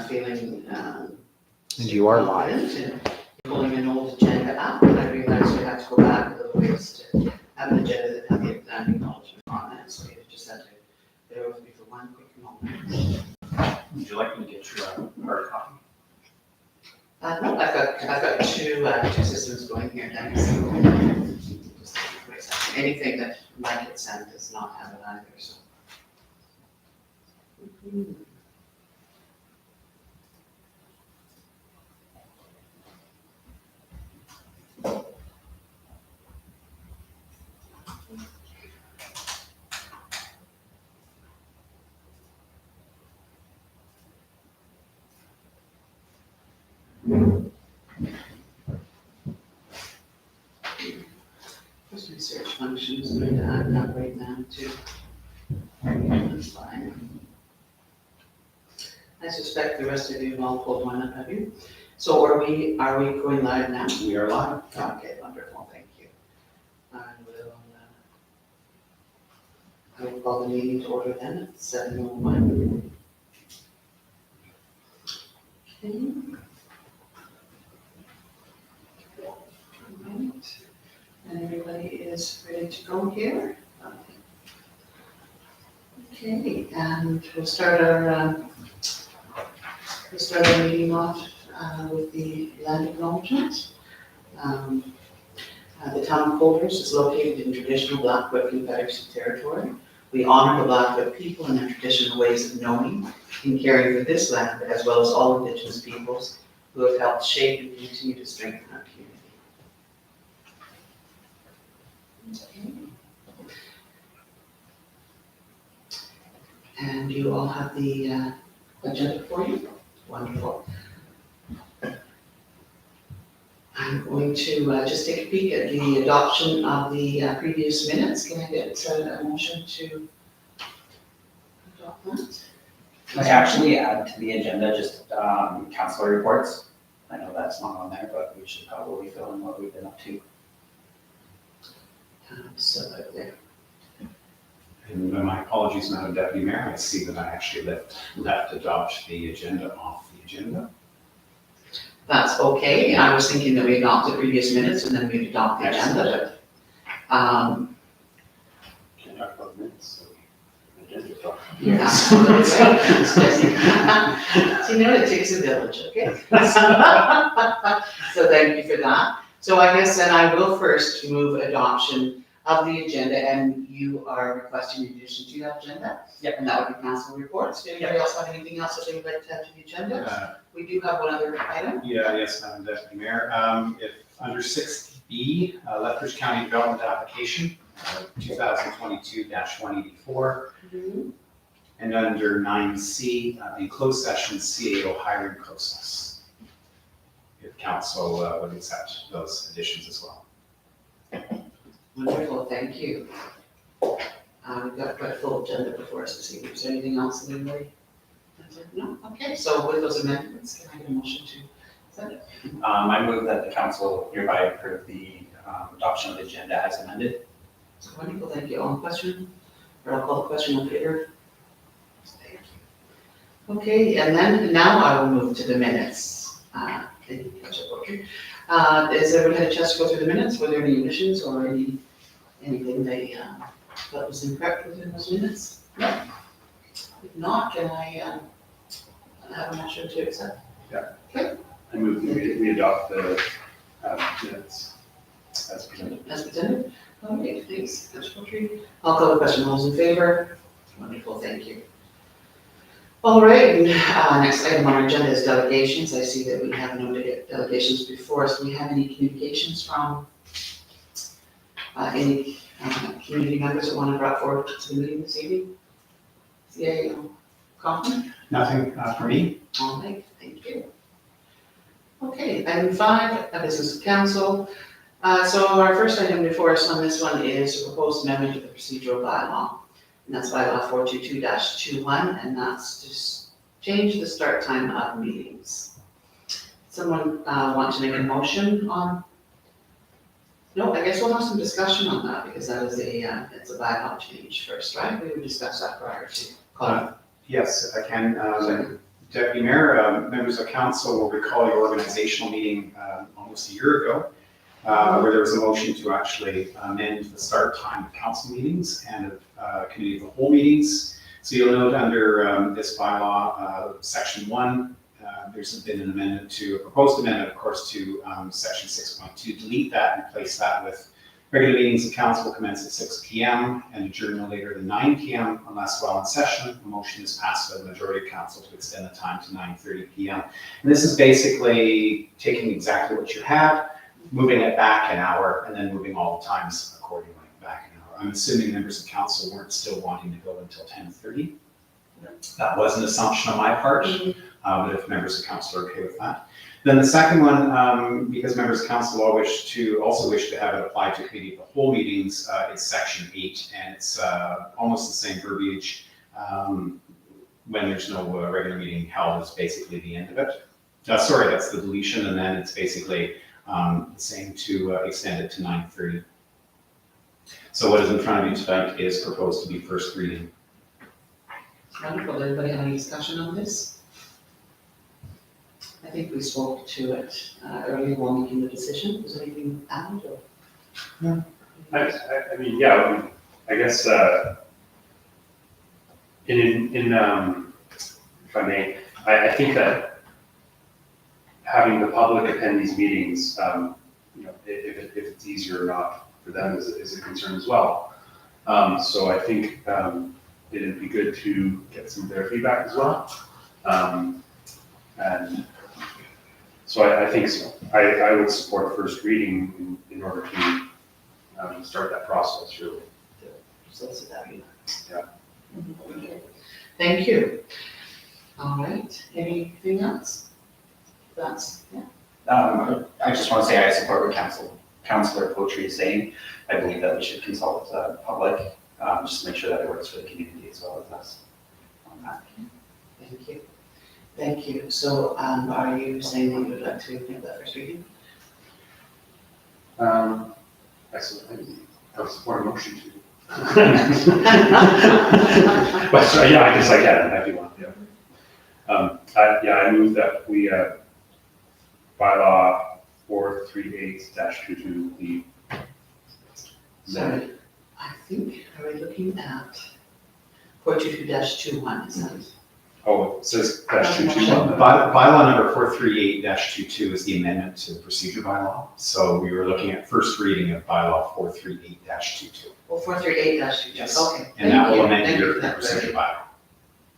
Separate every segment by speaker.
Speaker 1: feeling
Speaker 2: And you are live.
Speaker 1: confident in pulling an old agenda up, and I realized we had to go back a little ways to have an agenda that had the plan acknowledgement on it, so you just had to bear with me for one quick moment.
Speaker 3: Would you like me to get you a hard copy?
Speaker 1: No, I've got two systems going here, Dennis. Just wait a second. Anything that might get sent does not have it either, so. First research function is going to add that right now too. That's fine. I suspect the rest of you have all pulled one up, have you? So are we going live now?
Speaker 3: We are live.
Speaker 1: Okay, wonderful, thank you. I will call the meeting to order then at 7:01. Okay. Right. And everybody is ready to go here? Okay, and we'll start our meeting off with the land acknowledgement. The town of Colders is located in traditional Blackfoot Confederacy territory. We honor the Blackfoot people and their traditional ways of knowing and caring for this land, as well as all Indigenous peoples who have helped shape and continue to strengthen our community. Okay. And you all have the agenda for you? Wonderful. I'm going to just take a peek at the adoption of the previous minutes. Can I get a motion to adopt that?
Speaker 3: Can I actually add to the agenda just councilor reports? I know that's not on there, but we should probably fill in what we've been up to.
Speaker 1: Absolutely.
Speaker 4: And my apologies, Madam Deputy Mayor, I see that I actually left adopt the agenda off the agenda.
Speaker 1: That's okay. I was thinking that we adopted previous minutes and then we'd adopt the agenda.
Speaker 4: Can't talk about minutes, so agenda talk.
Speaker 1: Yes. So you know, it takes a village, okay? So thank you for that. So I guess then I will first move adoption of the agenda, and you are requesting in addition to that agenda?
Speaker 3: Yep.
Speaker 1: And that would be council reports. Did anybody else have anything else that they would like to add to the agenda? We do have one other item.
Speaker 4: Yes, Madam Deputy Mayor. If under 6B, Lethbridge County Development Application, 2022-184, and under 9C, in closed session, CAO hiring process. If council would accept those additions as well.
Speaker 1: Wonderful, thank you. We've got quite a full agenda before us this evening. Is there anything else that anybody? No? Okay, so with those amendments, can I get a motion to send it?
Speaker 3: I move that the council hereby approve the adoption of the agenda as amended.
Speaker 1: Wonderful, thank you. All in question? Or I'll call the question in favor. Thank you. Okay, and then now I will move to the minutes. Thank you, Councilor Butcher. Has everyone had a chance to go through the minutes? Were there any omissions or anything they that was incorrect within those minutes? No. If not, can I have a motion to accept?
Speaker 4: I move that we adopt the minutes as presented.
Speaker 1: As presented? All right, thanks, Councilor Butcher. I'll call the question. All those in favor? Wonderful, thank you. All right, next item on our agenda is delegations. I see that we have no delegations before us. Do we have any communications from any community members that want to bring forward to the meeting this evening? CAO Kaufman?
Speaker 4: Nothing for me.
Speaker 1: All right, thank you. Okay, item 5, business of council. So our first item before us on this one is a proposed amendment to the procedural bylaw. And that's bylaw 422-21, and that's to change the start time of meetings. Someone want to make a motion on? No, I guess we'll have some discussion on that because that is it's a bylaw change first, right? We would discuss that prior to calling.
Speaker 4: Yes, if I can. Deputy Mayor, members of council will recall your organizational meeting almost a year ago, where there was a motion to actually amend the start time of council meetings and of committee of the whole meetings. So you'll note under this bylaw, section 1, there's been an amendment to, a proposed amendment, of course, to section 6.2, delete that and replace that with regular meetings of council will commence at 6 p.m. and adjourn no later than 9 p.m. unless while in session, a motion is passed by the majority of council to extend the time to 9:30 p.m. And this is basically taking exactly what you had, moving it back an hour, and then moving all the times accordingly back an hour. I'm assuming members of council weren't still wanting to go until 10:30. That was an assumption on my part, but if members of council are okay with that. Then the second one, because members of council also wish to have it applied to committee of the whole meetings, is section 8, and it's almost the same verbiage. When there's no regular meeting held is basically the end of it. Sorry, that's the deletion, and then it's basically the same to extend it to 9:30. So what is in front of you tonight is proposed to be first reading.
Speaker 1: Wonderful. Anybody have any discussion on this? I think we spoke to it earlier while making the decision. Was there anything added or?
Speaker 5: I mean, yeah, I guess, if I may, I think that having the public attend these meetings, if it's easier or not for them is a concern as well. So I think it'd be good to get some of their feedback as well. And so I think so. I would support first reading in order to start that process, really.
Speaker 1: Solicit that,
Speaker 5: Yeah.
Speaker 1: Okay. Thank you. All right, anything else? That's, yeah.
Speaker 3: I just want to say I support what Councillor Poetry is saying. I believe that we should consult the public, just to make sure that it works for the community as well as us on that.
Speaker 1: Thank you. Thank you. So are you saying that you would like to make that first reading?
Speaker 5: I would support a motion to. But sorry, yeah, I guess I can, if you want, yeah. I move that we, bylaw 438-22 be.
Speaker 1: Sorry, I think, are we looking at 422-21, is that?
Speaker 5: Oh, it says -22.
Speaker 4: Bylaw number 438-22 is the amendment to the procedure bylaw. So we were looking at first reading of bylaw 438-22.
Speaker 1: Well, 438-22,
Speaker 4: Yes.
Speaker 1: okay.
Speaker 4: And that will
Speaker 1: Thank
Speaker 4: amend
Speaker 1: you
Speaker 4: your
Speaker 1: for that
Speaker 4: procedure bylaw.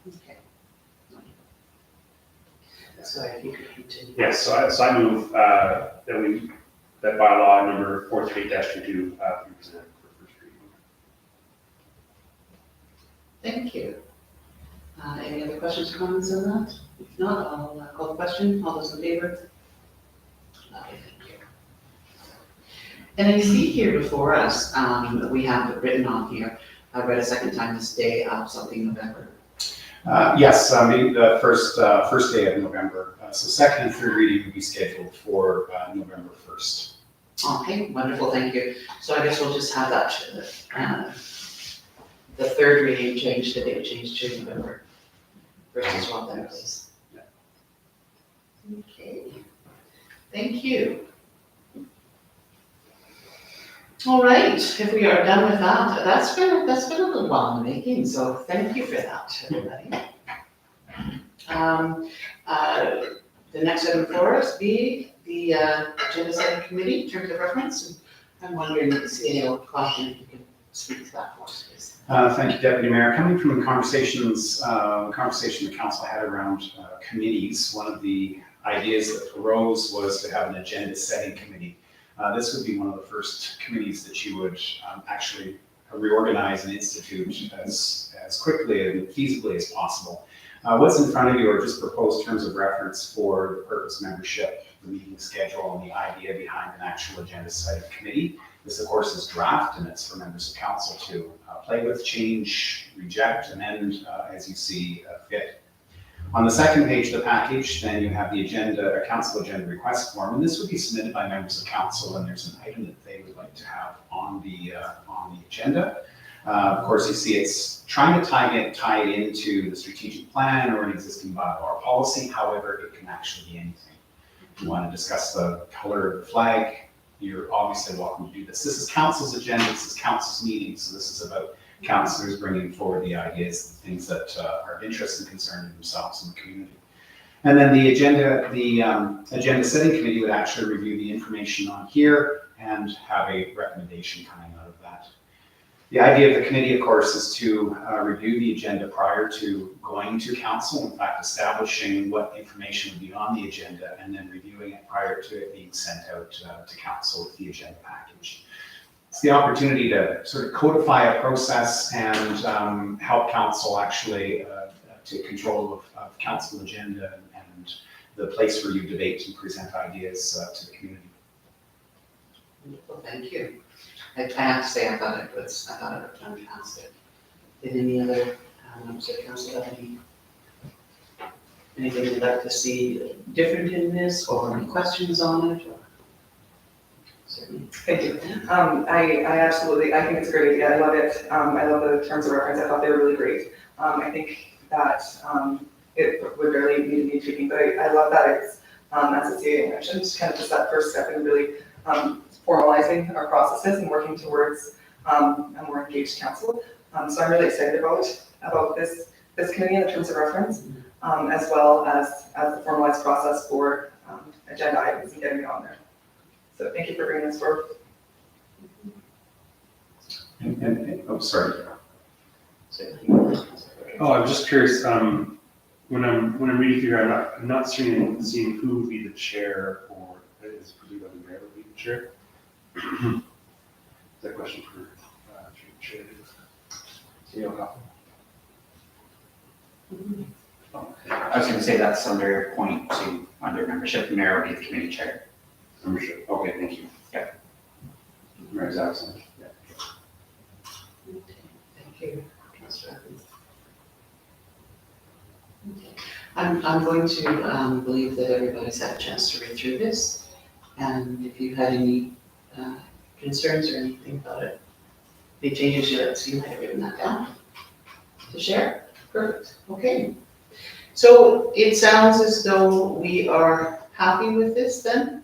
Speaker 1: Okay. So if you could continue.
Speaker 5: Yes, so I move that bylaw number 438-22 be presented for first reading.
Speaker 1: Thank you. Any other questions or comments on that? If not, I'll call the question. All those in favor? Okay, thank you. And I see here before us, we have it written on here, I read a second time this day of something November.
Speaker 4: Yes, the first day of November. So second and third reading will be scheduled for November 1st.
Speaker 1: Okay, wonderful, thank you. So I guess we'll just have that, the third reading change, the date change to November 1st as well, then, please. Okay, thank you. All right, if we are done with that, that's been a little while in the making, so thank you for that, everybody. The next item for us be the agenda setting committee in terms of reference. I'm wondering, the CAO question, if you could speak to that for us, please.
Speaker 4: Thank you, Deputy Mayor. Coming from the conversation the council had around committees, one of the ideas that arose was to have an agenda setting committee. This would be one of the first committees that you would actually reorganize and institute as quickly and feasibly as possible. What's in front of you are just proposed terms of reference for the purpose, membership, the meeting schedule, and the idea behind an actual agenda setting committee. This, of course, is draft, and it's for members of council to play with, change, reject, amend as you see fit. On the second page of the package, then you have the agenda, a council agenda request form, and this would be submitted by members of council, and there's an item that they would like to have on the agenda. Of course, you see it's trying to tie it into the strategic plan or an existing bylaw or policy. However, it can actually be anything. If you want to discuss the color of the flag, you're obviously welcome to do this. This is council's agenda, this is council's meeting, so this is about councilors bringing forward the ideas, the things that are of interest and concern to themselves and the community. And then the agenda setting committee would actually review the information on here and have a recommendation coming out of that. The idea of the committee, of course, is to review the agenda prior to going to council. In fact, establishing what information would be on the agenda and then reviewing it prior to it being sent out to council with the agenda package. It's the opportunity to sort of codify a process and help council actually take control of council agenda and the place where you debate and present ideas to the community.
Speaker 1: Wonderful, thank you. I have to say, I thought it was fantastic. Did any other members of council have anything you'd like to see different in this, or any questions on it? Or? Certainly.
Speaker 6: Thank you. I absolutely, I think it's a great idea. I love it. I love the terms of reference. I thought they were really great. I think that it would barely need to be tweaking, but I love that it's, as the CA mentioned, kind of just that first step in really formalizing our processes and working towards a more engaged council. So I'm really excited about this committee in the terms of reference, as well as the formalized process for agenda items and getting it on there. So thank you for bringing this forward.
Speaker 4: Oh, sorry.
Speaker 1: Certainly.
Speaker 5: Oh, I'm just curious, when I'm reading through, I'm not seeing who would be the chair, or is presumed that the mayor would be the chair? Is that a question for Chair? CEO Coffin?
Speaker 3: I was gonna say that's under point two, under membership, the mayor will be the committee chair.
Speaker 5: Membership, okay, thank you.
Speaker 3: Yeah.
Speaker 5: Mayor's absent. Yeah.
Speaker 1: Thank you, Councillor Evans. Okay. I'm going to believe that everybody's had a chance to read through this, and if you had any concerns or anything about it, any changes you'd like to see, you might have written that down to share. Perfect. Okay. So it sounds as though we are happy with this then,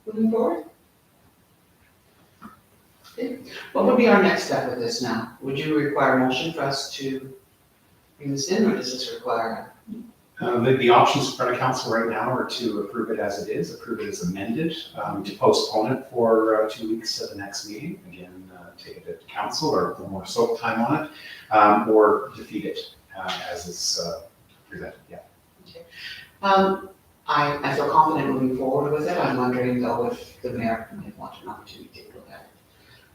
Speaker 1: moving forward. Okay. What would be our next step with this now? Would you require a motion for us to bring this in, or does this require?
Speaker 4: The options in front of council right now are to approve it as it is, approve it as amended, to postpone it for 2 weeks to the next meeting. Again, take it to council or put more soap time on it, or defeat it as it's presented. Yeah.
Speaker 1: Okay. I feel confident moving forward with it. I'm wondering though if the mayor might want an opportunity to take a look at it.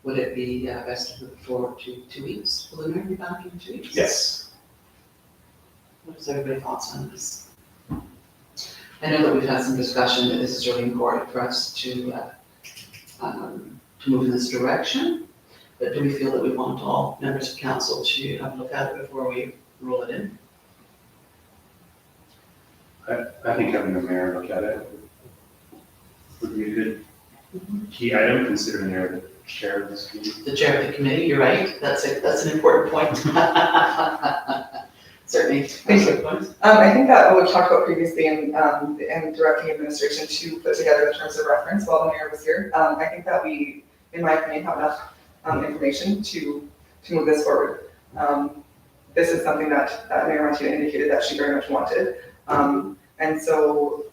Speaker 1: Would it be best to move forward to 2 weeks? Will the mayor be back in 2 weeks?
Speaker 4: Yes.
Speaker 1: What is everybody's thoughts on this? I know that we've had some discussion that this is really important for us to move in this direction, but do we feel that we want all members of council to have a look at it before we roll it in?
Speaker 5: I think having the mayor look at it would be a good key item, considering they're the chair of this committee.
Speaker 1: The chair of the committee, you're right, that's an important point. Certainly.
Speaker 6: Thank you. I think that what we talked about previously and directing administration to put together the terms of reference while the mayor was here. I think that we, in my opinion, have enough information to move this forward. This is something that Mayor Mathieu indicated that she very much wanted. And so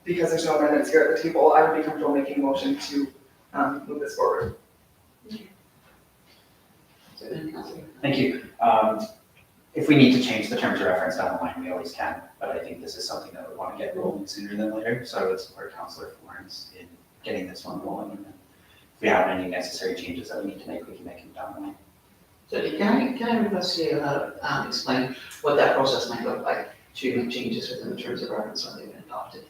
Speaker 6: because there's no amendments here at the table, I would be comfortable making a motion to move this forward.
Speaker 3: Thank you. If we need to change the terms of reference down the line, we always can, but I think this is something that we want to get rolling sooner than later, so I would support Councillor Florence in getting this one rolling, and then if we have any necessary changes that we need to make, we can make them down the line.
Speaker 1: So can I request you to explain what that process might look like to make changes within the terms of reference when they've been adopted?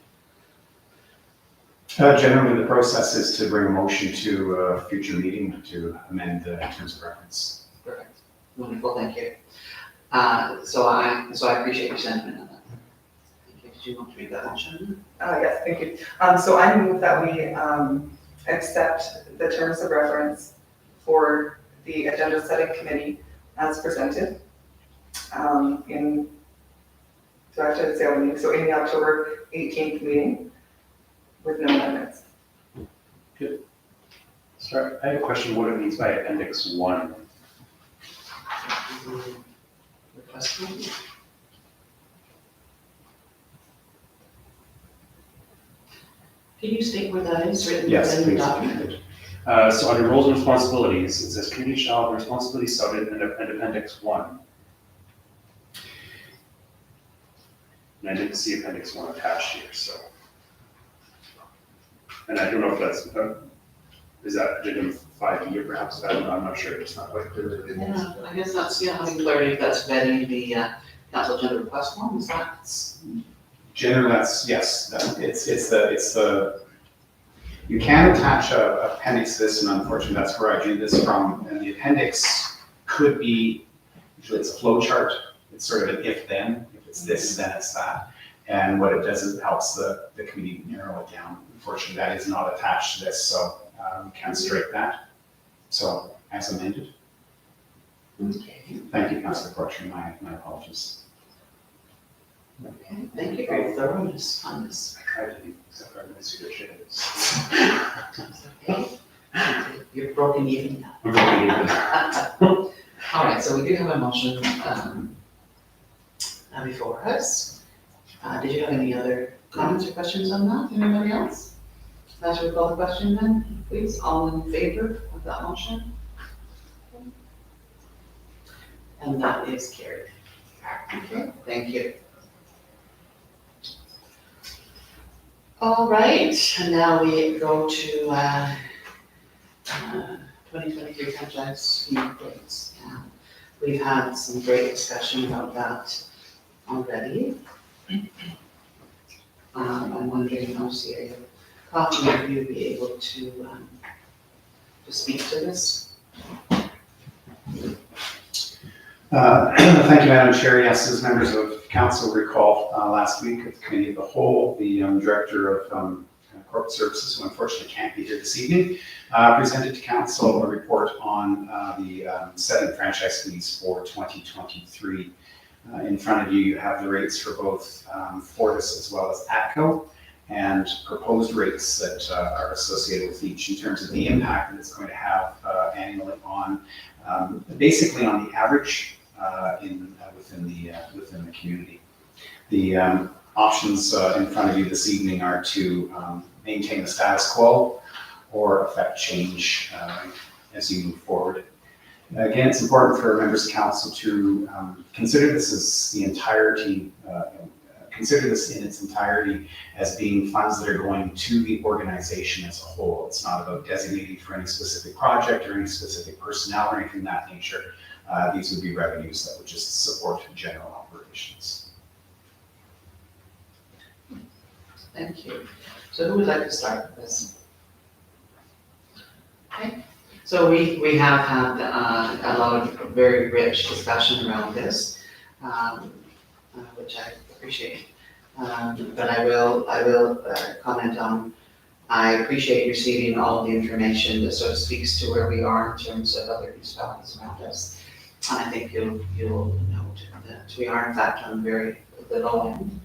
Speaker 4: Generally, the process is to bring a motion to a future meeting to amend the terms of reference.
Speaker 1: Perfect. Wonderful, thank you. So I appreciate your sentiment on that. Thank you. Did you want to read that motion?
Speaker 6: Yes, thank you. So I move that we accept the terms of reference for the agenda setting committee as presented. So I should say, so in the October 18th meeting with no amendments.
Speaker 5: Sorry, I have a question, what it means by appendix 1.
Speaker 1: Request one? Can you state where that is written
Speaker 4: Yes,
Speaker 1: in the
Speaker 4: please.
Speaker 1: document?
Speaker 5: So under roles and responsibilities, it says community shall have responsibilities cited in appendix 1. And I didn't see appendix 1 attached here, so. And I don't know if that's, is that agenda 5E or perhaps, I'm not sure, it's not quite clear.
Speaker 1: Yeah, I guess that's, having clarity, that's vetting the council agenda request form, is that?
Speaker 4: Generally, yes, it's the, you can attach a appendix to this, and unfortunately, that's where I drew this from, and the appendix could be, usually it's a flow chart, it's sort of an if-then, if it's this, then it's that, and what it does is it helps the committee narrow it down. Unfortunately, that is not attached to this, so we can strike that, so as amended.
Speaker 1: Okay,
Speaker 4: Thank you, Councillor Porcher, my apologies.
Speaker 1: okay, thank you for your thoroughness on this.
Speaker 5: I tried to be separate, I see the shades.
Speaker 1: Okay. You're broken even now.
Speaker 5: I'm really even.
Speaker 1: All right, so we do have a motion before us. Did you have any other comments or questions on that? Anybody else? Should we call the question then, please? All in favor of that motion? And that is carried. Okay, thank you. All right, and now we go to 2023 franchise fee rates. We've had some great discussion about that already. I'm wondering, Marcia, Coffee, if you'd be able to speak to this?
Speaker 4: Thank you, Madam Chair. Yes, as members of council recall, last week at the Committee of the Whole, the Director of Corporate Services, who unfortunately can't be here this evening, presented to council a report on the setting franchise fees for 2023. In front of you, you have the rates for both Fortis as well as ATCO, and proposed rates that are associated with each in terms of the impact that it's going to have annually on, basically on the average within the community. The options in front of you this evening are to maintain the status quo or affect change as you move forward. Again, it's important for members of council to consider this as the entirety, consider this in its entirety as being funds that are going to the organization as a whole. It's not about designating for any specific project or any specific personnel or anything of that nature. These would be revenues that would just support general operations.
Speaker 1: Thank you. So who would like to start with this? Okay, so we have had a lot of very rich discussion around this, which I appreciate. But I will comment on, I appreciate receiving all the information that sort of speaks to where we are in terms of other municipalities around us. And I think you'll note that we are in fact on the low end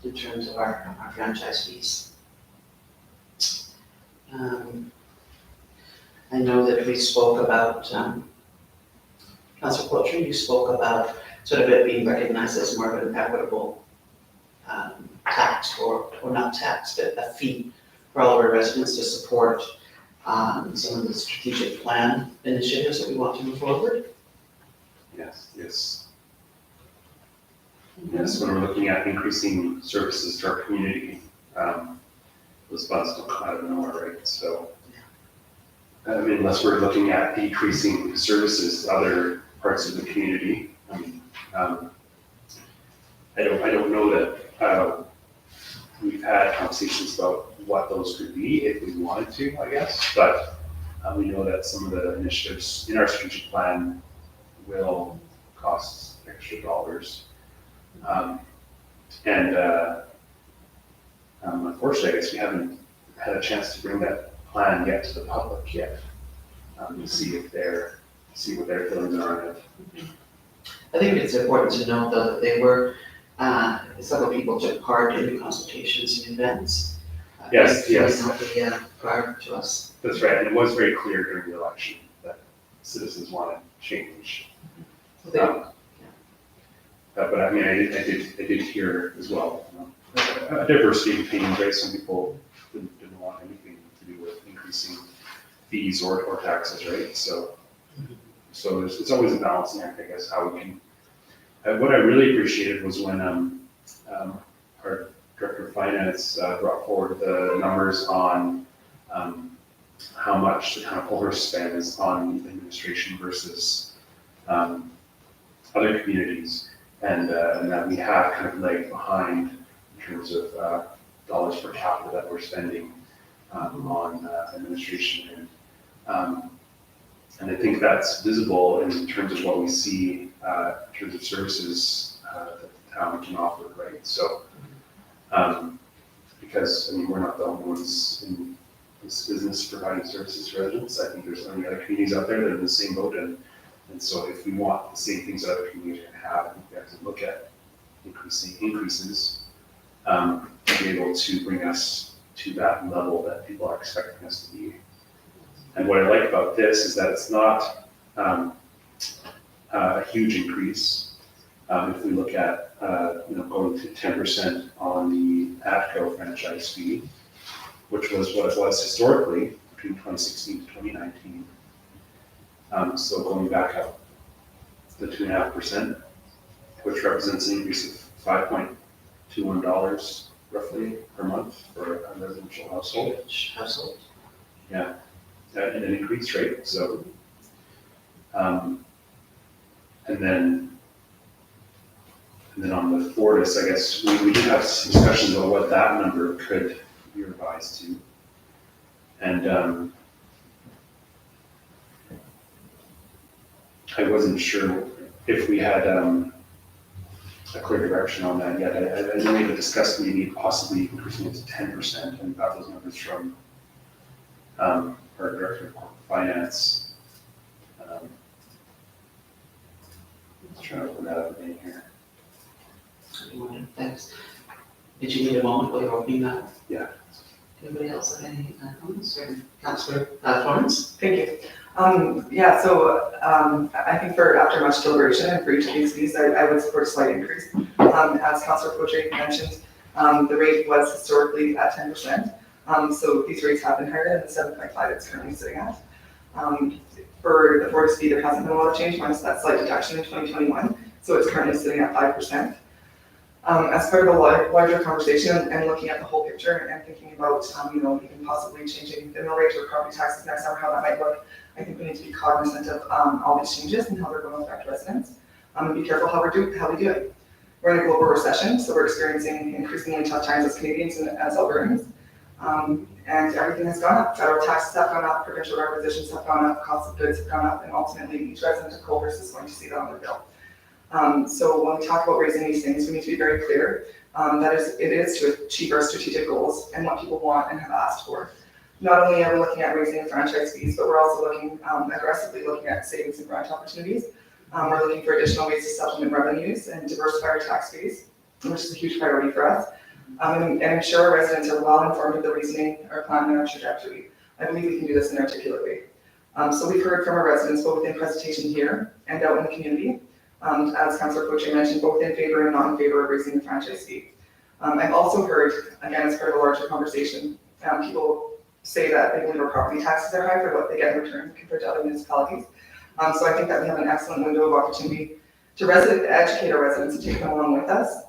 Speaker 1: in terms of our franchise fees. I know that we spoke about, Councillor Cloutier, you spoke about sort of it being recognized as more of an equitable tax, or not tax, but a fee for all of our residents to support some of the strategic plan initiatives that we want to move forward.
Speaker 5: Yes. Yes, when we're looking at increasing services to our community, those funds don't come out of nowhere, right? So, I mean, unless we're looking at decreasing services to other parts of the community, I mean, I don't know that we've had conversations about what those could be if we wanted to, I guess, but we know that some of the initiatives in our strategic plan will cost extra dollars. Unfortunately, I guess we haven't had a chance to bring that plan yet to the public yet, to see if they're see what their feelings are on it.
Speaker 1: I think it's important to note though that they were, several people took part in the consultations and events.
Speaker 5: Yes, yes.
Speaker 1: Prior to us.
Speaker 5: That's right, and it was very clear during the election that citizens wanted change.
Speaker 1: So they-
Speaker 5: But I mean, I did hear as well, you know, a diversity of opinions, right? Some people didn't want anything to do with increasing fees or taxes, right? So it's always a balancing act, I guess, how we can. What I really appreciated was when our Director of Finance brought forward the numbers on how much the town of Polhurst spends on administration versus other communities. And that we have kind of lagged behind in terms of dollars per capita that we're spending on administration. And I think that's visible in terms of what we see in terms of services that the town can offer, right? So, because, I mean, we're not the only ones in this business providing services to residents. I think there's many other communities out there that are in the same boat. And so if we want the same things that other communities can have, I think we have to look at increases to be able to bring us to that level that people are expecting us to be. And what I like about this is that it's not a huge increase. If we look at going to 10% on the ATCO franchise fee, which was what it was historically between 2016 to 2019. So going back up to 2.5%, which represents an increase of $5.21 roughly per month for a residential household.
Speaker 1: Household.
Speaker 5: Yeah, an increased rate. So, and then on the Fortis, I guess we did have some discussions about what that number could be revised to, and I wasn't sure if we had a clear direction on that yet. I know we had discussed maybe possibly increasing it to 10%, and got those numbers from our Director of Corporate Finance. Just trying to open that up in here.
Speaker 1: Thanks. Did you need a moment while you're opening that?
Speaker 5: Yeah.
Speaker 1: Anybody else have any comments? Or Councillor Florence?
Speaker 6: Thank you. I think for after much deliberation and for each of these fees, I would support a slight increase. As Councillor Poitras mentioned, the rate was historically at 10%. So these rates have been higher than the 7.5 it's currently sitting at. For the Fortis fee, there hasn't been a lot of change, minus that slight deduction in 2021. So it's currently sitting at 5%. As part of a larger conversation and looking at the whole picture and thinking about, even possibly changing the mill rate or property taxes next summer, how that might look, I think we need to be cognizant of all these changes and how they're going to affect residents. And be careful how we do it. We're in a global recession, so we're experiencing increasingly tough times as Canadians and as Albertans. And everything has gone up. Federal taxes have gone up, provincial requisitions have gone up, costs of goods have gone up, and ultimately each resident of Polhurst is going to see that on their bill. So when we talk about raising these things, we need to be very clear that it is to achieve our strategic goals and what people want and have asked for. Not only are we looking at raising the franchise fees, but we're also looking aggressively looking at savings and grant opportunities. We're looking for additional ways to supplement revenues and diversify our tax base, which is a huge priority for us. And ensure our residents are well informed of the reasoning, our plan, and our trajectory. I believe we can do this in an articulate way. So we've heard from our residents both in presentation here and out in the community. As Councillor Poitras mentioned, both in favor and not in favor of raising the franchise fee. I've also heard, again, as part of a larger conversation, people say that they believe our property taxes are high for what they get in return compared to other municipalities. So I think that we have an excellent window of opportunity to educate our residents and take them along with us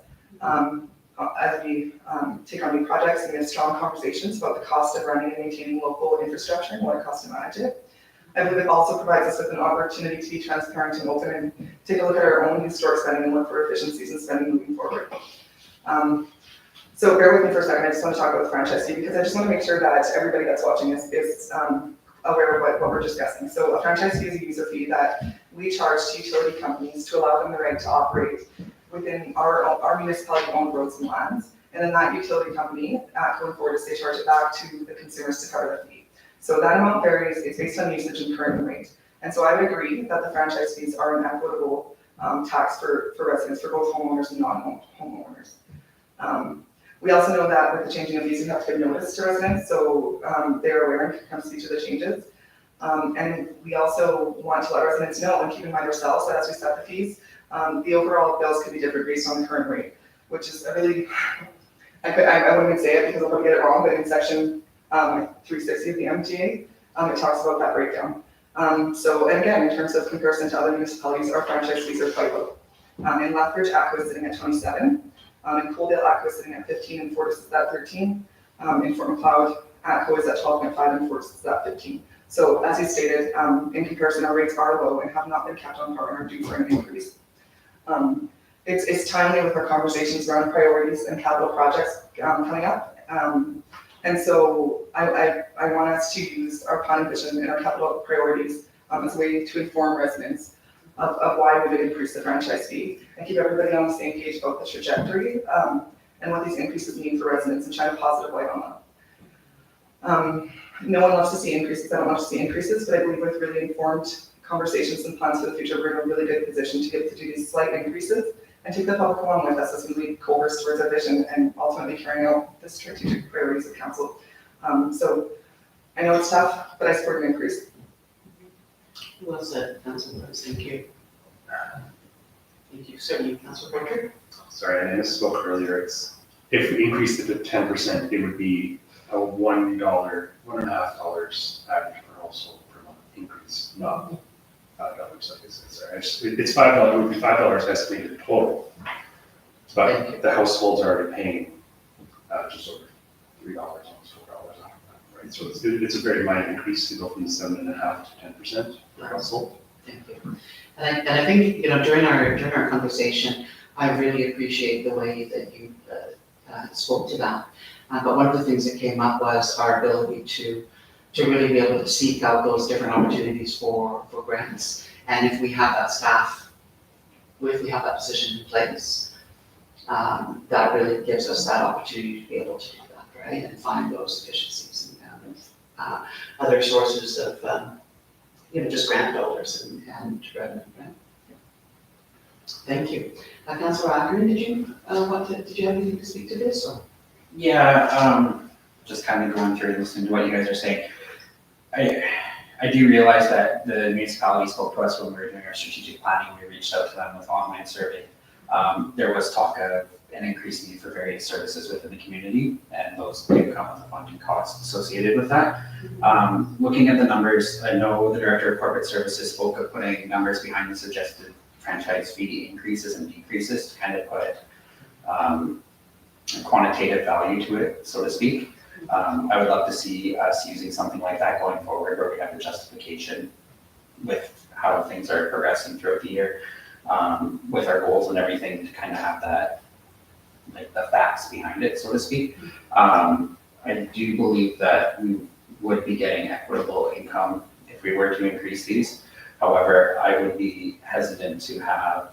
Speaker 6: as we take on new projects and have strong conversations about the cost of running and maintaining local infrastructure and what it costs to manage it. I believe it also provides us with an opportunity to be transparent and open and take a look at our own historic spending and look for efficiencies in spending moving forward. So bear with me for a second. I just want to talk about the franchise fee because I just want to make sure that everybody that's watching this is aware of what we're discussing. So a franchise fee is a user fee that we charge to utility companies to allow them the right to operate within our municipality-owned roads and lands. And then that utility company, going forward, they charge it back to the consumers to cover the fee. So that amount varies. It's based on usage and current rate. And so I would agree that the franchise fees are an equitable tax for residents, for both homeowners and non-homeowners. We also know that with the changing of fees, we have to give notice to residents, so they're aware and can come speak to the changes. And we also want to let residents know and keep in mind ourselves that as we set the fees, the overall bills could be different based on the current rate, which is a really, I wouldn't even say it because I'm gonna get it wrong, but in section 360 of the MTA, it talks about that breakdown. So, and again, in terms of comparison to other municipalities, our franchise fees are quite low. In Lethbridge, ATCO is sitting at 27. In Coaldale, ATCO is sitting at 15, and Fortis is at 13. In Fort McLeod, ATCO is at 12.5, and Fortis is at 15. So as you stated, in comparison, our rates are low and have not been kept on par and are due for an increase. It's timely with our conversations around priorities and capital projects coming up. And so I want us to use our planning vision and our capital priorities as a way to inform residents of why we would increase the franchise fee and keep everybody on the same page about the trajectory and what these increases mean for residents and shine a positive light on them. No one loves to see increases. I don't love to see increases, but I believe with really informed conversations and plans for the future, we're in a really good position to be able to do these slight increases and take the public along with us as we lead Cohorts towards our vision and ultimately carrying out the strategic priorities of council. So I know it's tough, but I support an increase.
Speaker 1: Well said, Councilor Lewis, thank you. Thank you, certainly, Councilor Porter.
Speaker 5: Sorry, I misspoke earlier. If we increased it to 10%, it would be a $1, $1.50 average per household per month increase, not $5. Sorry, it's $5. It would be $5 estimated total. But the household's already paying just over $3, almost $4 off of that, right? So it's a very minor increase to go from 7.5% to 10% per household.
Speaker 1: Thank you. And I think, during our conversation, I really appreciate the way that you spoke to that. But one of the things that came up was our ability to really be able to seek out those different opportunities for grants. And if we have that staff, if we have that position in place, that really gives us that opportunity to be able to do that, right? And find those efficiencies and other sources of, just grant dollars and revenue, right? Thank you. Councilor Ackerman, did you have anything to speak to this or?
Speaker 3: Yeah, just kind of going through and listening to what you guys are saying. I do realize that the municipality spoke to us when we were doing our strategic planning. We reached out to them with online survey. There was talk of an increased need for various services within the community, and those do come with the funding costs associated with that. Looking at the numbers, I know the Director of Corporate Services spoke of putting numbers behind the suggested franchise fee increases and decreases to kind of put quantitative value to it, so to speak. I would love to see us using something like that going forward, where we have the justification with how things are progressing throughout the year, with our goals and everything, to kind of have that, like the facts behind it, so to speak. I do believe that we would be getting equitable income if we were to increase these. However, I would be hesitant to have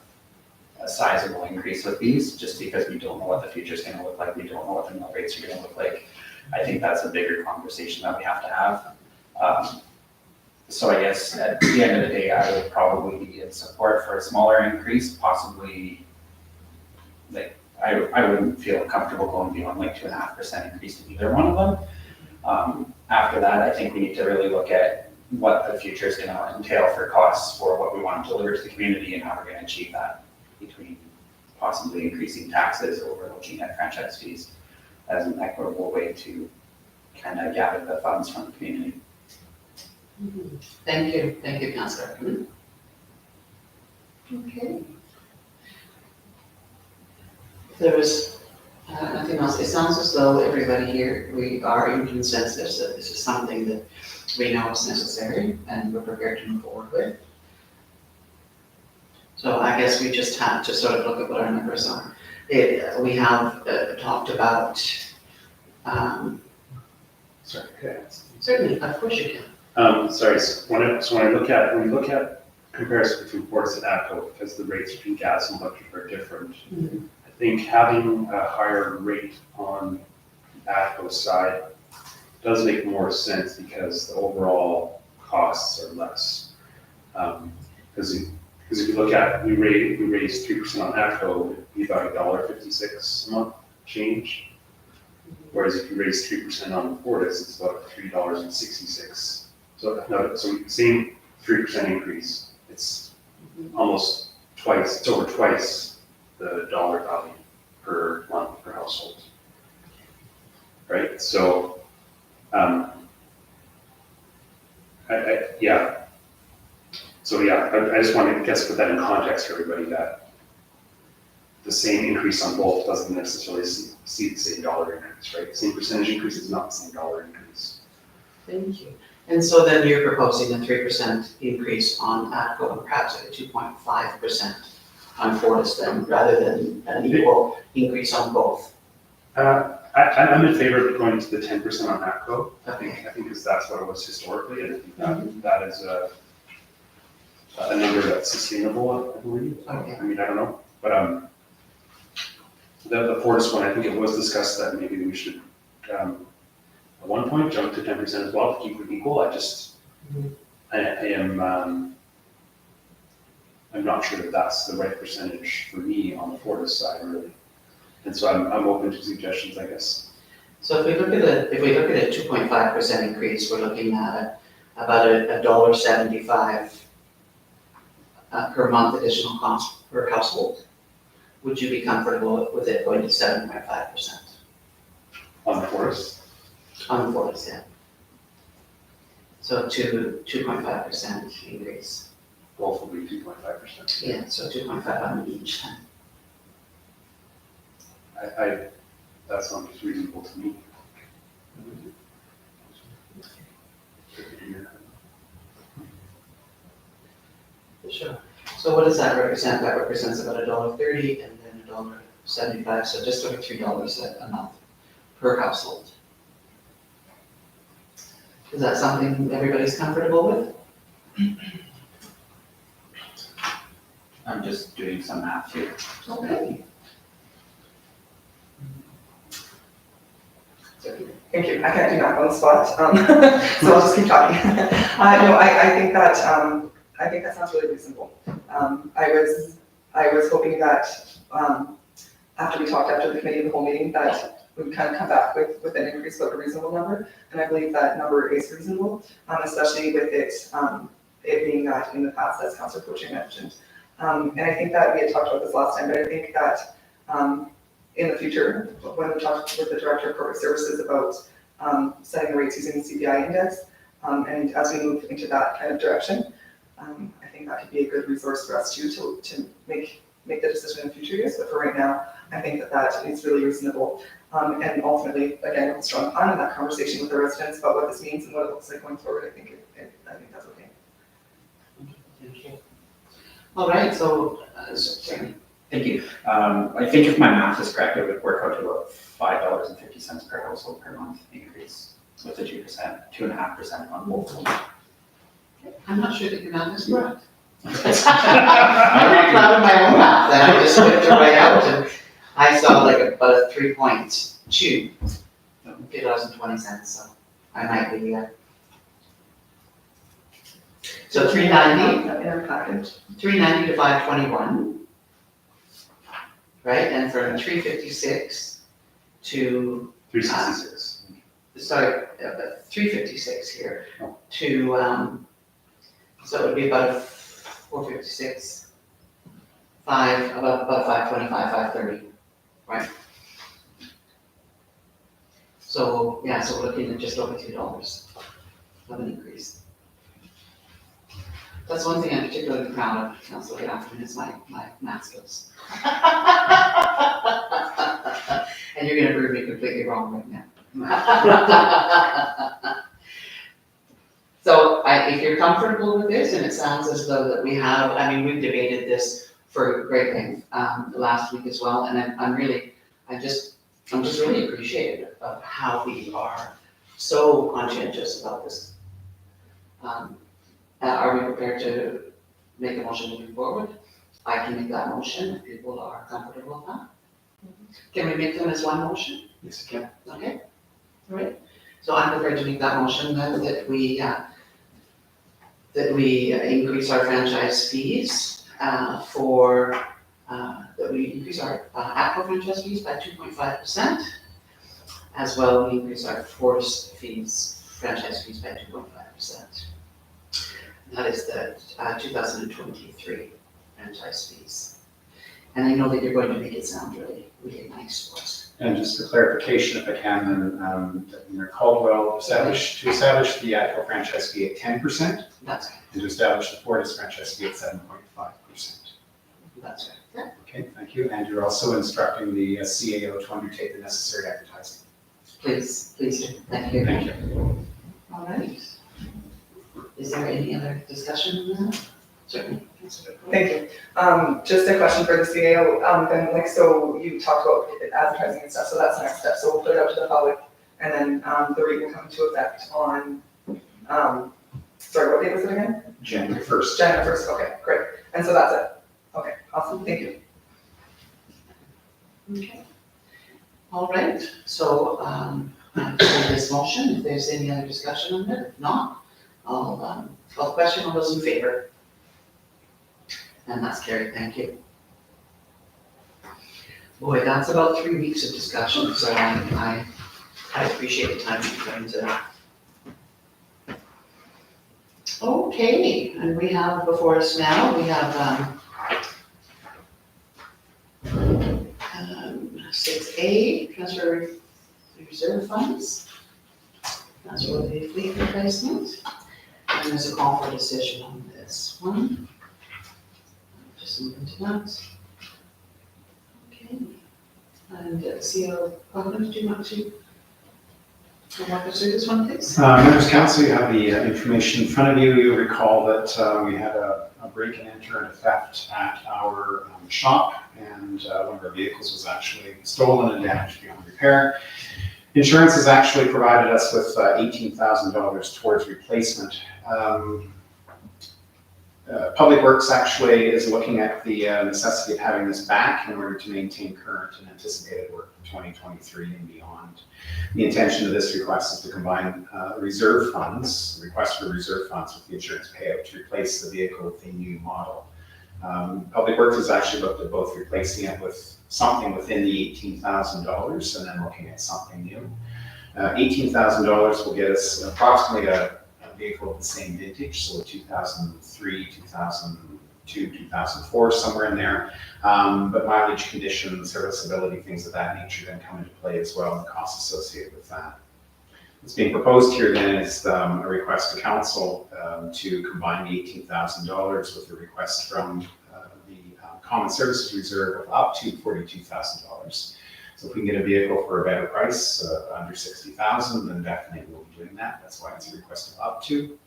Speaker 3: a sizable increase with these, just because we don't know what the future is going to look like. We don't know what the mill rates are going to look like. I think that's a bigger conversation that we have to have. So I guess at the end of the day, I would probably be in support for a smaller increase, possibly, like, I wouldn't feel comfortable going beyond like 2.5% increase in either one of them. After that, I think we need to really look at what the future is going to entail for costs for what we want to deliver to the community and how we're going to achieve that, between possibly increasing taxes or looking at franchise fees as an equitable way to kind of gather the funds from the community.
Speaker 1: Thank you, Councilor. Okay. If there was nothing else, it sounds as though everybody here, we are in consensus that this is something that we know is necessary and we're prepared to move forward with. So I guess we just have to sort of look at what our numbers are. We have talked about,
Speaker 5: Sorry, could I ask?
Speaker 1: certainly, of course you can.
Speaker 5: Sorry, so when we look at comparison between Fortis and ATCO, because the rates between gas and electric are different, I think having a higher rate on ATCO's side does make more sense because the overall costs are less. Because if you look at, we raised 3% on ATCO, it'd be about $1.56 a month change. Whereas if you raise 3% on Fortis, it's about $3.66. So same 3% increase, it's almost twice, it's over twice the dollar value per month per household. Right, so, I just want to put that in context for everybody, that the same increase on both doesn't necessarily see the same dollar increase, right? The same percentage increase is not the same dollar increase.
Speaker 1: Thank you. And so then you're proposing a 3% increase on ATCO and perhaps like a 2.5% on Fortis then, rather than an equal increase on both.
Speaker 5: I'm in favor of going to the 10% on ATCO. I
Speaker 1: Okay.
Speaker 5: think because that's what it was historically, and I think that is a number that's sustainable, I believe.
Speaker 1: Okay.
Speaker 5: I mean, I don't know, but the Fortis one, I think it was discussed that maybe we should at one point jump to 10% as well to keep it equal. I'm not sure that that's the right percentage for me on the Fortis side, really. And so I'm open to suggestions, I guess.
Speaker 1: So if we look at a 2.5% increase, we're looking at about $1.75 per month additional cost per household. Would you be comfortable with it going to 7.5%
Speaker 5: On the Fortis,
Speaker 1: on the Fortis, yeah? So 2.5% increase.
Speaker 5: both will be 2.5%.
Speaker 1: Yeah, so 2.5 on each then.
Speaker 5: That sounds reasonable to me.
Speaker 1: Sure. So what does that represent? That represents about $1.30 and then $1.75, so just over $3 a month per household. Is that something everybody's comfortable with?
Speaker 3: I'm just doing some math here.
Speaker 1: Okay.
Speaker 6: Thank you. I can't do math on the spot, so I'll just keep talking. No, I think that sounds really reasonable. I was hoping that after we talked after the committee of the whole meeting, that we would kind of come back with an increase, but a reasonable number. And I believe that number is reasonable, especially with it being that in the past, as Councillor Poche mentioned. And I think that we had talked about this last time, but I think that in the future, when we talk with the Director of Corporate Services about setting the rates using the CPI index, and as we move into that kind of direction, I think that could be a good resource for us to make the decision in future years. But for right now, I think that is really reasonable. And ultimately, again, with a strong plan and that conversation with the residents about what this means and what it looks like going forward, I think that's okay.
Speaker 1: Thank you. All right, so, sorry.
Speaker 3: Thank you. I think if my math is correct, it would work out to about $5.50 per household per month increase with the 2.5% on both of them.
Speaker 1: I'm not sure that your math is correct. I'm not proud of my own math, and I just whipped it right out, and I saw like about a 3.2, $2.20, so I might be, so 390,
Speaker 6: In our package.
Speaker 1: 390 to 521, right, and from 356 to,
Speaker 5: 366.
Speaker 1: sorry, 356 here to, so it would be about 456, about 525, 530, right? So, yeah, so we're looking at just over $2 of an increase. That's one thing I'm particularly proud of, Councillor Gaffney, is my math skills. And you're gonna prove me completely wrong right now. So if you're comfortable with this, and it sounds as though that we have, I mean, we've debated this for great length last week as well, and I'm just really appreciative of how we are so conscientious about this. Are we prepared to make a motion moving forward? I can make that motion if people are comfortable with that. Can we make them as one motion?
Speaker 5: Yes, you can.
Speaker 1: Okay, all right. So I'm prepared to make that motion then that we that we increase our franchise fees that we increase our ATCO franchise fees by 2.5%. As well, we increase our forest fees, franchise fees by 2.5%. That is the 2023 franchise fees. And I know that you're going to make it sound really, really nice for us.
Speaker 4: And just for clarification, if I can, then Mayor Caldwell establish the ATCO franchise fee at 10%
Speaker 1: That's
Speaker 4: and to establish the Fortis franchise fee at 7.5%.
Speaker 1: That's right.
Speaker 4: Okay, thank you. And you're also instructing the CAO to undertake the necessary advertising.
Speaker 1: Please do. Thank you.
Speaker 4: Thank you.
Speaker 1: All right. Is there any other discussion on that? Certainly.
Speaker 6: Thank you. Just a question for the CAO, then like, so you talked about advertising and stuff, so that's the next step. So we'll put it out to the public and then the rate will come into effect on, sorry, what date was it again?
Speaker 4: January 1st.
Speaker 6: January 1st, okay, great. And so that's it. Okay, awesome, thank you.
Speaker 1: Okay. All right, so, for this motion, if there's any other discussion on it, if not, I'll call the question, all those in favor? And that's carried, thank you. Boy, that's about 3 weeks of discussion, so I appreciate the time you're going to. Okay, and we have before us now, we have, 6A, transfer reserve funds. That's for the fleet replacement. And there's a call for decision on this one. Just move into that. Okay. And CO, Providence, do you want to walk us through this one, please?
Speaker 4: Members of Council, you have the information in front of you. You'll recall that we had a break and enter and a theft at our shop, and one of our vehicles was actually stolen and damaged beyond repair. Insurance has actually provided us with $18,000 towards replacement. Public Works actually is looking at the necessity of having this back in order to maintain current and anticipated work for 2023 and beyond. The intention of this request is to combine reserve funds, request for reserve funds with the insurance payout to replace the vehicle with a new model. Public Works is actually looked at both replacing it with something within the $18,000 and then looking at something new. $18,000 will get us approximately a vehicle of the same vintage, so a 2003, 2002, 2004, somewhere in there. But mileage, condition, serviceability, things of that nature then come into play as well, and the costs associated with that. What's being proposed here then is a request to council to combine the $18,000 with a request from the Common Services Reserve of up to $42,000. So if we can get a vehicle for a better price, under $60,000, then definitely we'll be doing that. That's why it's a request of up to.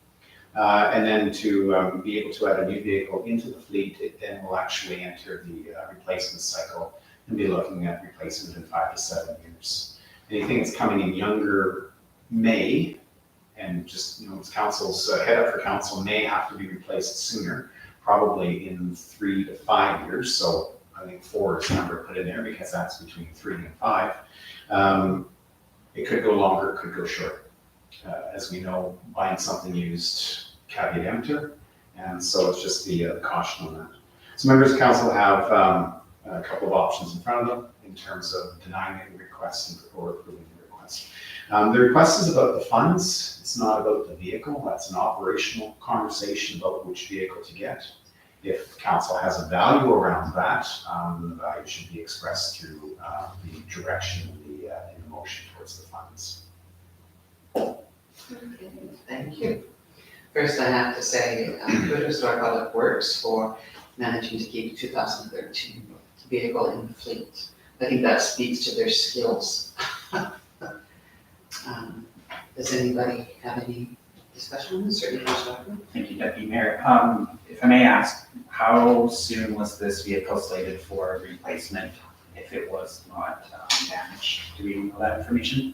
Speaker 4: And then to be able to add a new vehicle into the fleet, it then will actually enter the replacement cycle and be looking at replacement in 5 to 7 years. Anything that's coming in younger may, and just, as council's head up for council, may have to be replaced sooner, probably in 3 to 5 years. So I think 4 is the number put in there because that's between 3 and 5. It could go longer, it could go shorter. As we know, buying something used, caveat emptor, and so it's just the caution on that. So members of council have a couple of options in front of them in terms of denying the request or approving the request. The request is about the funds, it's not about the vehicle. That's an operational conversation about which vehicle to get. If council has a value around that, the value should be expressed through the direction in the motion towards the funds.
Speaker 1: Okay, thank you. First, I have to say, kudos to our Public Works for managing to keep 2013 vehicle in the fleet. I think that speaks to their skills. Does anybody have any discussion on this, or
Speaker 3: Thank you, Deputy Mayor. If I may ask, how soon was this vehicle slated for replacement if it was not damaged? Do we know that information?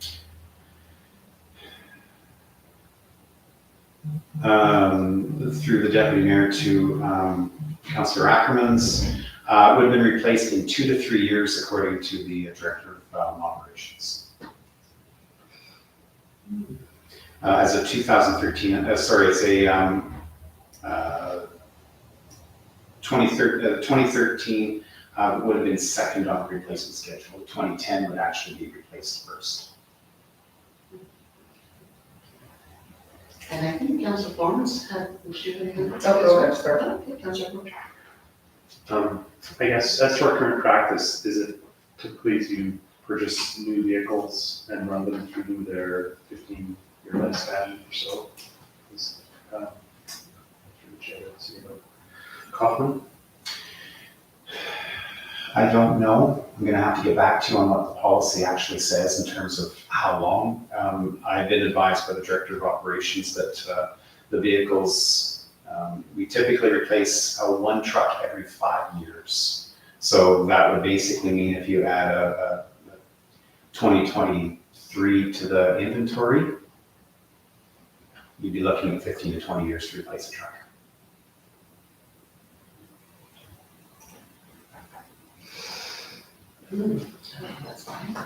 Speaker 4: Through the Deputy Mayor to Councillor Ackermans, would have been replaced in 2 to 3 years according to the Director of Operations. As a 2013, it's a 2013 would have been second on the replacement schedule. 2010 would actually be replaced first.
Speaker 1: And I think Council Florence had, was you going to?
Speaker 6: Oh, go ahead, sorry.
Speaker 1: Okay, Council Florence.
Speaker 5: I guess as to our current practice, is it typically to purchase new vehicles and run them through their 15-year lifespan or so? Is, through the chair, Kaufman?
Speaker 4: I don't know. I'm going to have to get back to you on what the policy actually says in terms of how long. I've been advised by the Director of Operations that the vehicles, we typically replace one truck every 5 years. So that would basically mean if you add a 2023 to the inventory, you'd be looking at 15 to 20 years to replace a truck.
Speaker 1: That's fine.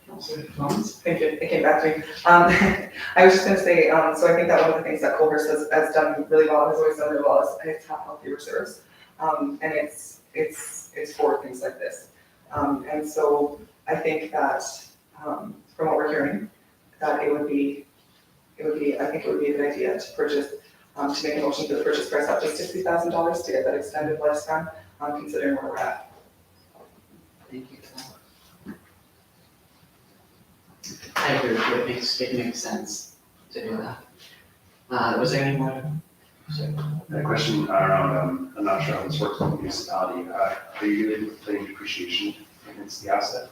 Speaker 1: Council Florence.
Speaker 6: Thank you, it came back to me. I was just gonna say, so I think that one of the things that Colhurst has done really well, has always done really well, is have healthy reserves. And it's for things like this. And so I think that, from what we're hearing, that I think it would be a good idea to purchase, to make a motion for the purchase price up to $60,000 to get that extended lifespan, considering where we're at.
Speaker 1: Thank you for that. I agree with you, it makes sense to do that. Was there any more?
Speaker 5: A question around, I'm not sure how this works with the municipality. Are you able to claim depreciation against the asset?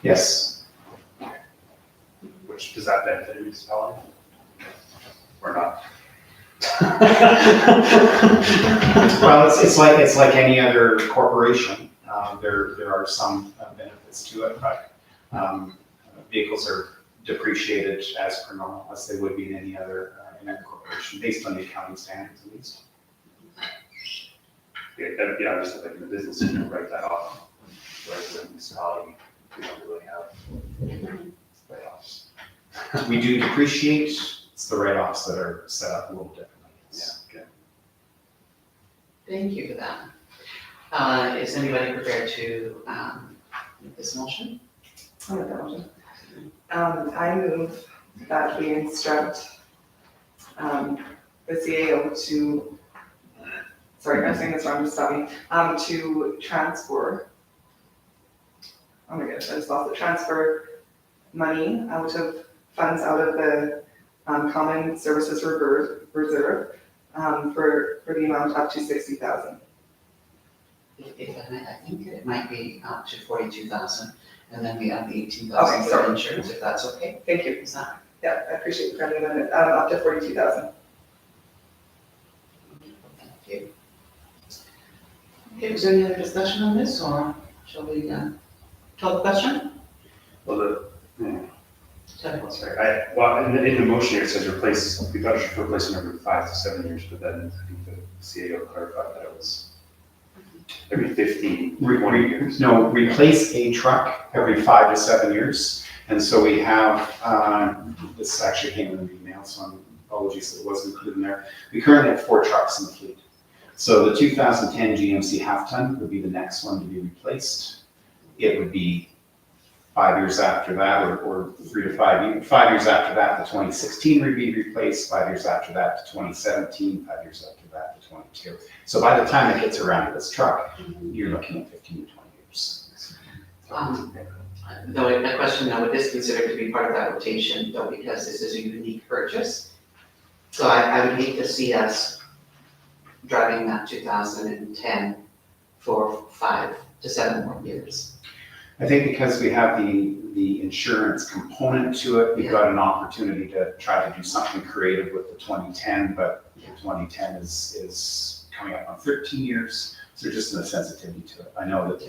Speaker 4: Yes.
Speaker 5: Which, does that benefit the municipality? Or not?
Speaker 4: Well, it's like any other corporation. There are some benefits to it, but vehicles are depreciated as per normal, as they would be in any other corporation, based on the accounting standards at least.
Speaker 5: Yeah, I just like in the business, you can write that off. Whereas the municipality, we don't really have write-offs.
Speaker 4: We do depreciate, it's the write-offs that are set up a little differently.
Speaker 5: Yeah, okay.
Speaker 1: Thank you for that. Is anybody prepared to make this motion?
Speaker 6: I'll make that motion. I move that we instruct the CAO to, sorry, I'm saying this wrong, just stop me, to transfer, oh my goodness, I just lost it, transfer money funds out of the Common Services Reserve for the amount up to $60,000.
Speaker 1: If I may, I think it might be up to 42,000, and then we have the 18,000
Speaker 6: Okay,
Speaker 1: for
Speaker 6: sorry.
Speaker 1: insurance, if that's okay.
Speaker 6: Thank you.
Speaker 1: Is that?
Speaker 6: Yeah, I appreciate the friendly amendment, up to $42,000.
Speaker 1: Thank you. Okay, is there any other discussion on this, or shall we call the question?
Speaker 5: Well,
Speaker 1: Tell me.
Speaker 5: sorry, well, in the motion here, it says replace, we thought it should replace it every 5 to 7 years, but then I think the CAO clarified that it was every 15, 20 years.
Speaker 4: No, replace a truck every 5 to 7 years. And so we have, this actually came in an email, so apologies that it wasn't included in there. We currently have 4 trucks in the fleet. So the 2010 GMC half-ton would be the next one to be replaced. It would be 5 years after that, or 3 to 5 years. 5 years after that, the 2016 would be replaced. 5 years after that, to 2017. 5 years after that, to 22. So by the time it gets around to this truck, you're looking at 15 to 20 years.
Speaker 1: Though my question now, would this consider to be part of that rotation, though, because this is a unique purchase? So I would hate to see us driving that 2010 for 5 to 7 more years.
Speaker 4: I think because we have the insurance component to it, we've got an opportunity to try to do something creative with the 2010, but the 2010 is coming up on 13 years, so just a sensitivity to it. I know that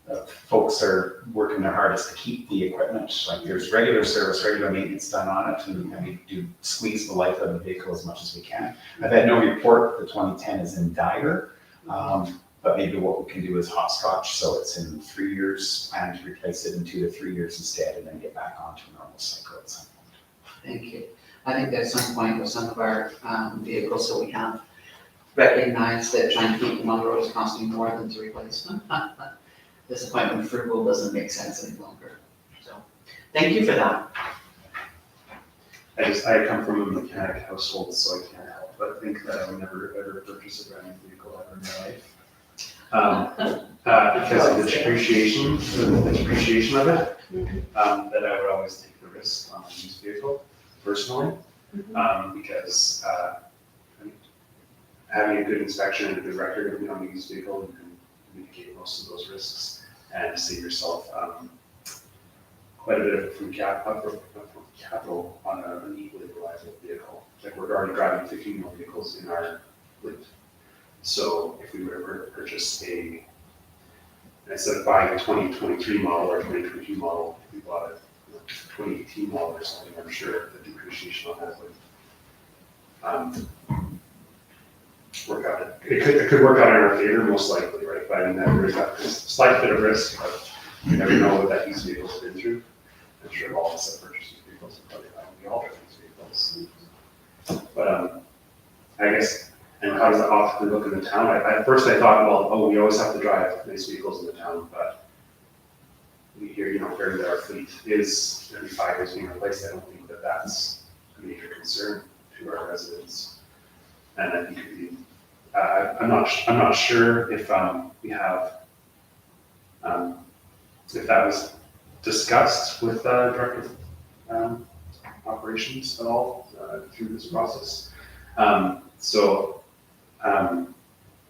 Speaker 4: the folks are working their hardest to keep the equipment. Like there's regular service, regular maintenance done on it, and we do squeeze the life out of the vehicle as much as we can. I've had no report that the 2010 is in dire, but maybe what we can do is hopscotch, so it's in 3 years, and replace it in 2 to 3 years instead, and then get back onto a normal cycle at some point.
Speaker 1: Thank you. I think at some point with some of our vehicles that we have recognized that trying to keep them on the road is costing more than to replace them. This point when frugal doesn't make sense any longer. So, thank you for that.
Speaker 5: I come from a mechanic household, so I can't help but think that I would never ever purchase a brand new vehicle ever in my life. Because of the depreciation of it, that I would always take the risk on a used vehicle personally. Because having a good inspection and a good record on a used vehicle, you can mitigate most of those risks and save yourself quite a bit of food capital on an equally reliable vehicle. Like we're already driving 15-year-old vehicles in our fleet. So if we were to purchase instead of buying a 2023 model or 2022 model, if we bought a 2018 model or something, I'm sure the depreciation on that would work out. It could work out in our favor, most likely, right? But I mean, there is that slight bit of risk, but you never know what that used vehicle has been through. I'm sure all of us that purchase used vehicles have probably we all drive used vehicles. But I guess, and how does that often look in the town? At first I thought, well, oh, we always have to drive nice vehicles in the town, but we hear, fairly that our fleet is every 5 years being replaced. I don't think that that's a major concern to our residents. And I think I'm not sure if we have, if that was discussed with Director of Operations at all through this process.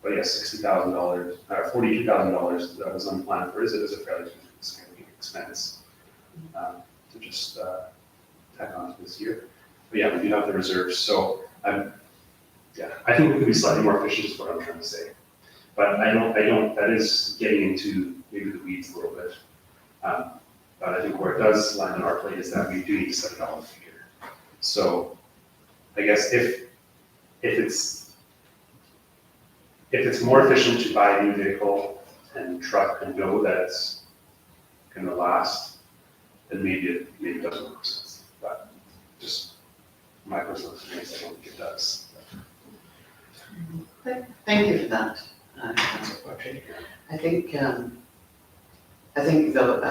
Speaker 5: But yes, $60,000, $42,000 that was unplanned for is a fairly significant expense to just tack on to this year. But yeah, we do have the reserves, so I think we could be slightly more efficient is what I'm trying to say. But I don't, that is getting into maybe the weeds a little bit. But I think where it does land on our plate is that we do need to set a dollar figure. So I guess if it's more efficient to buy a new vehicle and truck and know that it's going to last, then maybe it doesn't make sense. But just my personal experience, I don't think it does.
Speaker 1: Thank you for that, Councillor Portry. I think though,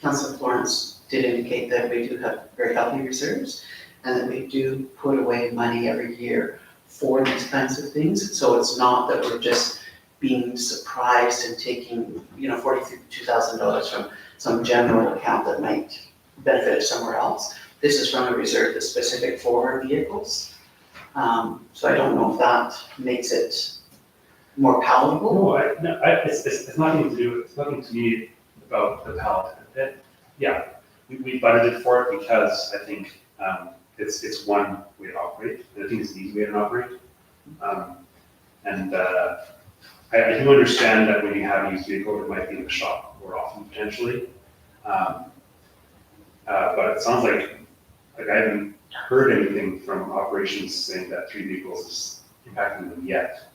Speaker 1: Councillor Florence did indicate that we do have very healthy reserves and that we do put away money every year for these kinds of things. So it's not that we're just being surprised and taking, $42,000 from some general account that might benefit us somewhere else. This is from a reserve that's specific for our vehicles. So I don't know if that makes it more palatable.
Speaker 5: No, it's nothing to do. It's nothing to me about the palette a bit. Yeah, we budgeted for it because I think it's one way to operate, and I think it's an easy way to operate. I do understand that when you have a used vehicle, it might be in the shop more often potentially. But it sounds like I haven't heard anything from operations saying that 3 vehicles is impacting them yet.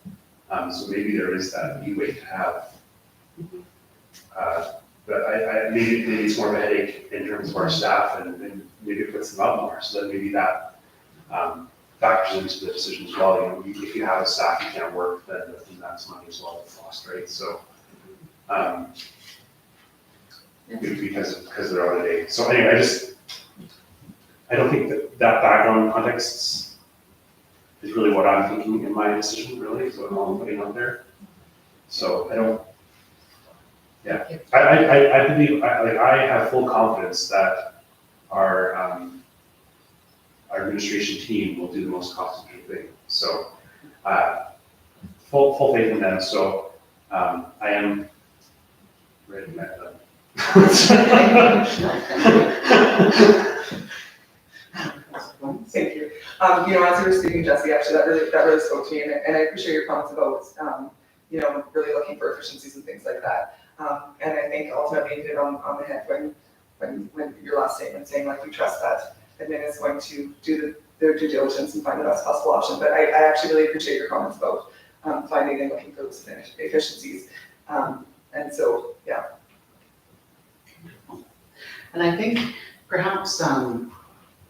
Speaker 5: So maybe there is that leeway to have. But maybe it's more of a headache in terms of our staff and maybe it puts them up more. So that maybe that factors into the decision as well. If you have a staff who can't work, then that's money as well that's lost, right? So because they're out of date. So anyway, I don't think that background context is really what I'm thinking in my decision, really, is what I'm putting out there. So I don't, I believe, I have full confidence that our administration team will do the most cost-effective thing. So full faith in them. So I am ready to met them.
Speaker 6: Thank you. As you were speaking, Jesse, actually, that really spoke to me, and I appreciate your comments about, really looking for efficiencies and things like that. And I think ultimately you hit on the head when your last statement saying like we trust that admin is going to do their due diligence and find the best possible option. But I actually really appreciate your comments about finding and looking for those efficiencies. And so, yeah.
Speaker 1: And I think perhaps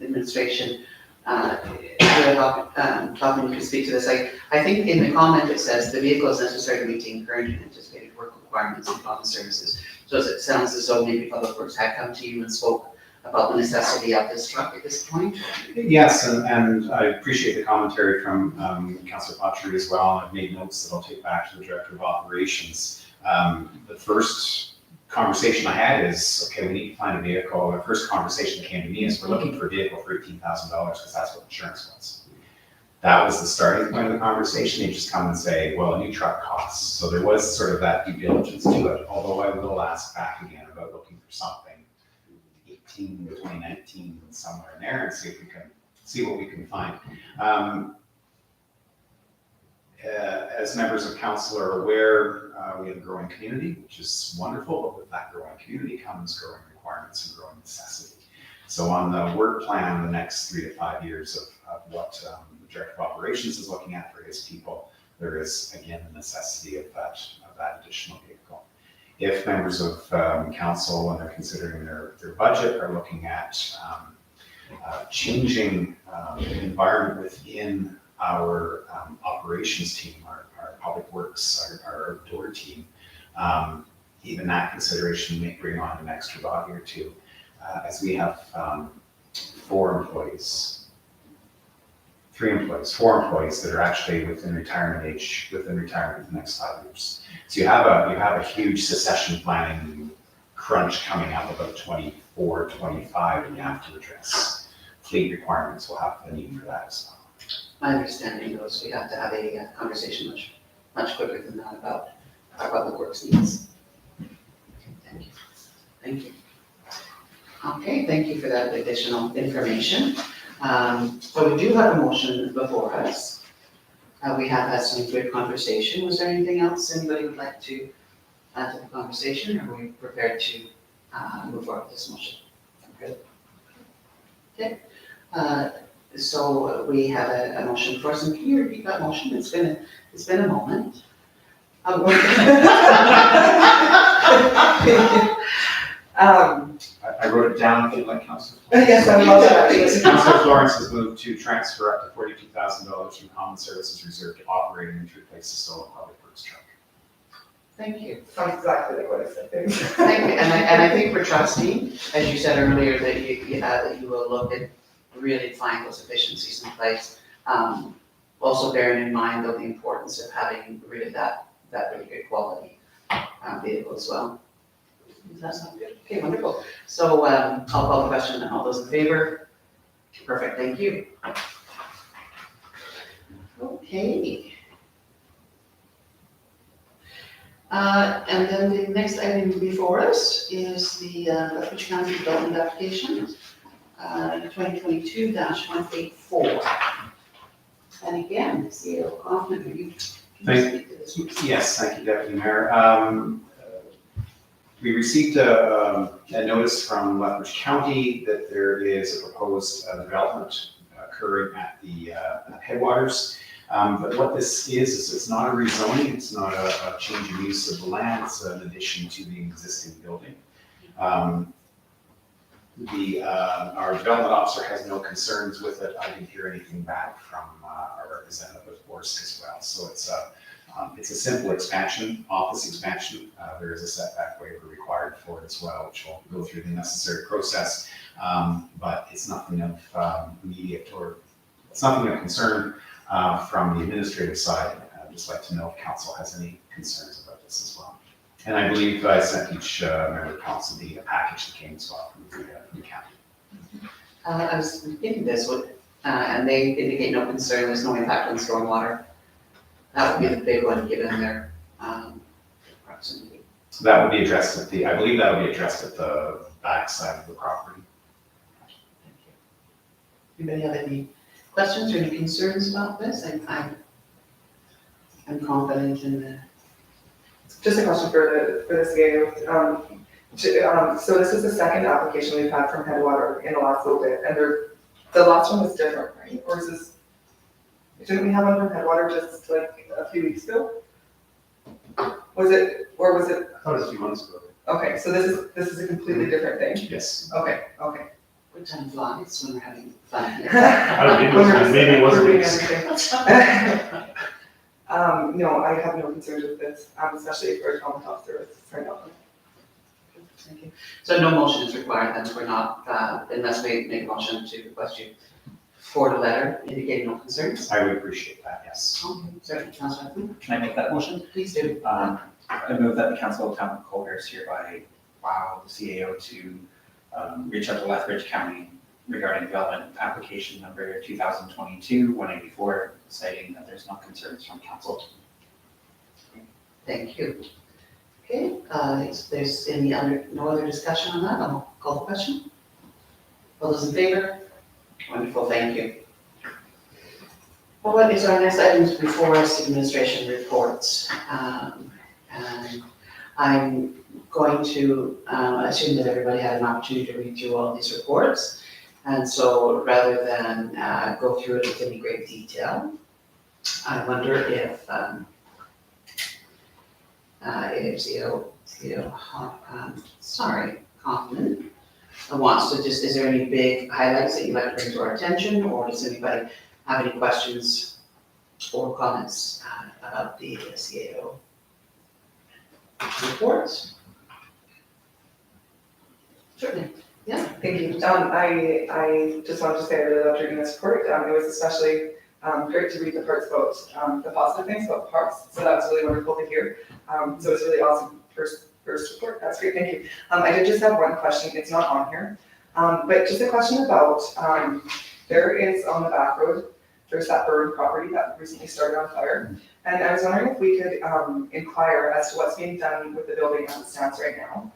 Speaker 1: administration, talking, you can speak to this. I think in the comment it says the vehicle is necessary to maintain current and anticipated work requirements and common services. So it sounds as though maybe Public Works had come to you and spoke about the necessity of this truck at this point.
Speaker 4: Yes, and I appreciate the commentary from Councillor Patry as well. I've made notes that I'll take back to the Director of Operations. The first conversation I had is, okay, we need to find a vehicle. The first conversation that came to me is, we're looking for a vehicle for $18,000 because that's what insurance was. That was the starting point of the conversation. They just come and say, well, a new truck costs. So there was sort of that due diligence to it, although I will ask back again about looking for something 18, 2019, somewhere in there, and see what we can find. As members of council are aware, we have a growing community, which is wonderful, but with that growing community comes growing requirements and growing necessity. So on the work plan, the next 3 to 5 years of what the Director of Operations is looking at for his people, there is again the necessity of that additional vehicle. If members of council, when they're considering their budget, are looking at changing the environment within our operations team, our public works, our door team, even that consideration may bring on an extra body or two, as we have 4 employees that are actually within retirement age, within retirement in the next 5 years. So you have a huge succession planning crunch coming up about 24, 25, and you have to address fleet requirements. We'll have the need for that as well.
Speaker 1: My understanding goes, we have to have a conversation much quicker than that about our Public Works needs. Thank you. Thank you. Okay, thank you for that additional information. So we do have a motion before us. We have had some good conversation. Was there anything else anybody would like to add to the conversation, or are we prepared to move forward with this motion? Good. Okay. So we have a motion for us, and can you repeat that motion? It's been a moment.
Speaker 4: I wrote it down if you'd like, Councillor.
Speaker 6: Yes, I love that.
Speaker 4: Councillor Florence has moved to transfer up to $42,000 from Common Services Reserve to operating and to replace the stolen Public Works truck.
Speaker 1: Thank you.
Speaker 6: Sounds exactly like what I said.
Speaker 1: Thank you. And I think for trusting, as you said earlier, that you will look at really find those efficiencies in place. Also bearing in mind though the importance of having really that really good quality vehicle as well. Does that sound good? Okay, wonderful. So I'll call the question, and all those in favor? Perfect, thank you. Okay. And then the next item before us is the Lethbridge County Development Application, 2022-184. And again, CEO Kaufman, are you?
Speaker 4: Yes, thank you, Deputy Mayor. We received a notice from Lethbridge County that there is a proposed development occurring at the headwaters. But what this is it's not a rezoning, it's not a change in use of the land, it's an addition to the existing building. Our development officer has no concerns with it. I didn't hear anything back from our representative of course as well. So it's a simple expansion, office expansion. There is a setback waiver required for it as well, which will go through the necessary process. But it's nothing of immediate or it's nothing of concern from the administrative side. I'd just like to know if council has any concerns about this as well. And I believe I sent each member of council the package that came as well from the county.
Speaker 1: I was thinking this would, and they indicate no concern, there's no impact on stormwater. That would be the big one given their proximity.
Speaker 4: So that would be addressed at I believe that would be addressed at the back side of the property.
Speaker 1: Thank you. Anybody have any questions or any concerns about this? I'm confident in the.
Speaker 6: Just a question for the CAO. So this is the second application we've had from Headwater in the last little bit, and the last one was different, right? Or is this, didn't we have one from Headwater just like a few weeks ago? Was it?
Speaker 4: I thought it was a few months ago.
Speaker 6: Okay, so this is a completely different thing?
Speaker 4: Yes.
Speaker 6: Okay.
Speaker 1: Good time flies when we're having fun.
Speaker 5: Maybe it wasn't.
Speaker 6: We're doing everything. No, I have no concerns with this, especially for a common health service, sorry about that.
Speaker 1: Thank you. So no motion is required, then we're not, unless we make a motion to request you forward a letter indicating no concerns.
Speaker 4: I would appreciate that, yes.
Speaker 1: Okay, certainly, Councillor Humphrey,
Speaker 3: Can I make that motion?
Speaker 1: please do.
Speaker 3: I move that the Council of Town of Colders hereby allow the CAO to reach out to Lethbridge County regarding development application number 2022-184, citing that there's no concerns from council.
Speaker 1: Thank you. Okay, if there's no other discussion on that, I'll call the question. All those in favor? Wonderful, thank you. Well, what is our next items before us, administration reports? And I'm going to assume that everybody had an opportunity to read through all of these reports. And so rather than go through it with any great detail, I wonder if Kaufman wants to just, is there any big highlights that you'd like to bring to our attention, or does anybody have any questions or comments about the CAO reports? Certainly.
Speaker 6: Thank you. I just wanted to say I really loved reading this report. It was especially great to read the parts about the positive things about the parks. So that was really wonderful to hear. So it's really awesome first report. That's great. Thank you. I did just have one question. It's not on here, but just a question about there is on the back road. There's that burned property that recently started on fire, and I was wondering if we could inquire as to what's being done with the building as it stands right now.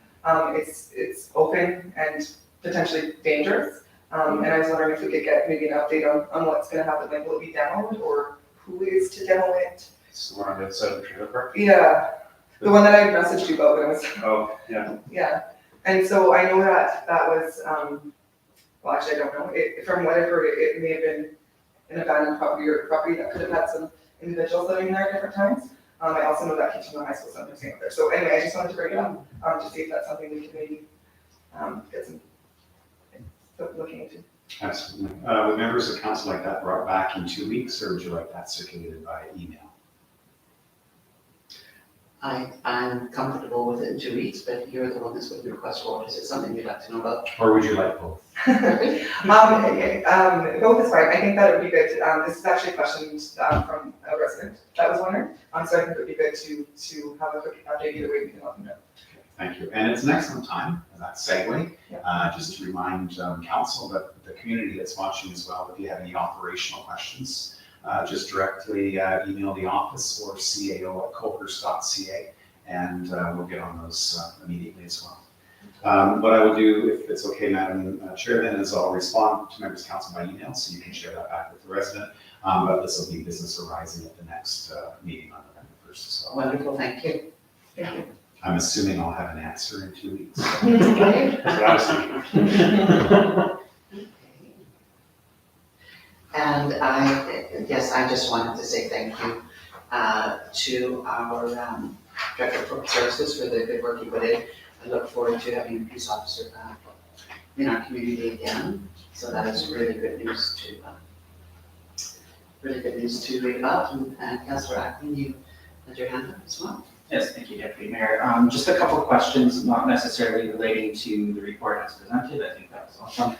Speaker 6: It's open and potentially dangerous. And I was wondering if we could get maybe an update on what's gonna happen, like will it be demoed or who is to demo it?
Speaker 5: So we're on the outside of the trailer park?
Speaker 6: Yeah, the one that I messaged you about when I was,
Speaker 5: Oh, yeah.
Speaker 6: yeah. And so I know that was, well, actually, I don't know. From what I've heard, it may have been an abandoned property or a property that could have had some individuals living there at different times. I also know that Kitchener High School sometimes came up there. So anyway, I just wanted to bring it up to see if that's something we can maybe get some looking into.
Speaker 4: Absolutely. Would members of council like that brought back in 2 weeks, or would you like that circulated by email?
Speaker 1: I'm comfortable with it in 2 weeks, but you're the one that's going to request for it. Is it something you'd like to know about?
Speaker 4: Or would you like both?
Speaker 6: Both is fine. I think that would be good. This is actually a question from a resident that was wondering. So I think it would be good to have a quick update either way. We can let them know.
Speaker 4: Thank you. And it's an excellent time, that segue,
Speaker 6: Yeah.
Speaker 4: just to remind council that the community that's watching as well, if you have any operational questions, just directly email the office or cao@colders.ca, and we'll get on those immediately as well. What I will do, if it's okay, Madam Chair, then is I'll respond to members of council by email, so you can share that back with the resident. But this will be business arising at the next meeting on November 1st as well.
Speaker 1: Wonderful, thank you.
Speaker 6: Thank you.
Speaker 4: I'm assuming I'll have an answer in 2 weeks.
Speaker 1: Okay.
Speaker 5: That's what I was thinking.
Speaker 1: And I just wanted to say thank you to our Director of Corporate Services for the good work you put in. I look forward to having a peace officer back in our community again. So that is really good news to read about. And Councillor Ackman, you had your hand up as well.
Speaker 3: Yes, thank you, Deputy Mayor. Just a couple of questions, not necessarily relating to the report as presented. I think that was awesome.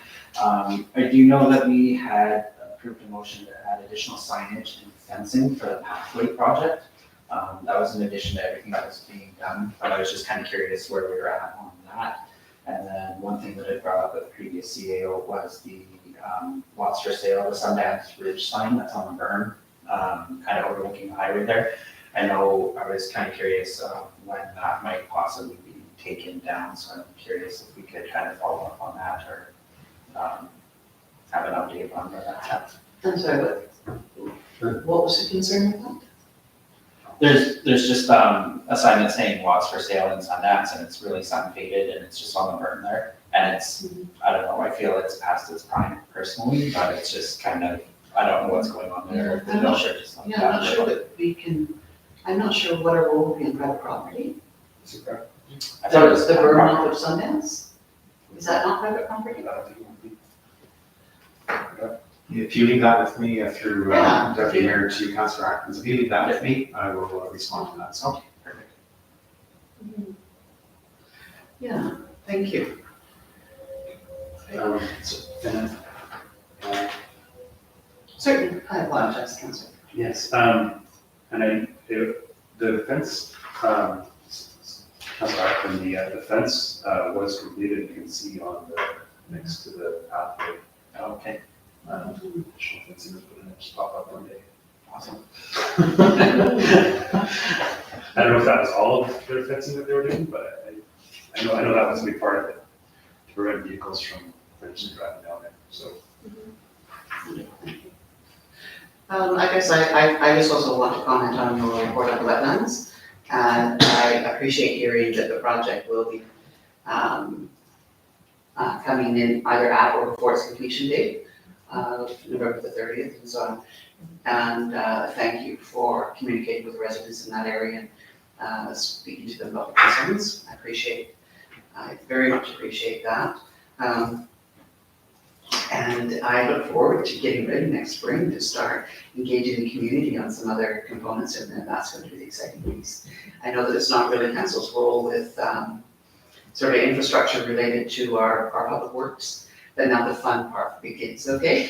Speaker 3: I do know that we had approved a motion to add additional signage and fencing for the pathway project. That was in addition to everything that was being done, but I was just kind of curious where we were at on that. And then one thing that I brought up at the previous CAO was the lots for sale, the Sundance Ridge sign that's on the berm, kind of overlooking the highway there. I know I was kind of curious when that might possibly be taken down, so I'm curious if we could kind of follow up on that or have an update on where that's at.
Speaker 1: I'm sorry, what was the concern with that?
Speaker 3: There's just a sign that's saying lots for sale in Sundance, and it's really sun faded, and it's just on the berm there. And it's, I don't know, I feel it's past its prime personally, but it's just kind of, I don't know what's going on there.
Speaker 1: I'm not sure that we can, I'm not sure what our role would be in private property.
Speaker 3: I thought it was
Speaker 1: The berm off of Sundance? Is that not private property?
Speaker 4: If you leave that with me through
Speaker 1: Yeah.
Speaker 4: Deputy Mayor to Councillor Atkins, if you leave that with me, I will respond to that. So,
Speaker 3: Perfect.
Speaker 1: Yeah, thank you. Certainly, I apologize, Councillor.
Speaker 5: Yes, the fence, the fence was completed, you can see on the, next to the pathway.
Speaker 3: Okay,
Speaker 5: Additional fencing was put in, it just popped up one day.
Speaker 3: awesome.
Speaker 5: I don't know if that was all of their fencing that they were doing, but I know that was a big part of it, to prevent vehicles from potentially driving down there, so.
Speaker 1: I guess I just also want to comment on your report on wetlands. And I appreciate hearing that the project will be coming in either at or before its completion date, November the 30th and so on. And thank you for communicating with the residents in that area and speaking to them about the concerns. I very much appreciate that. And I look forward to getting ready next spring to start engaging the community on some other components, and that's going to be the exciting piece. I know that it's not really council's role with sort of infrastructure related to our public works, but now the fun part begins, okay?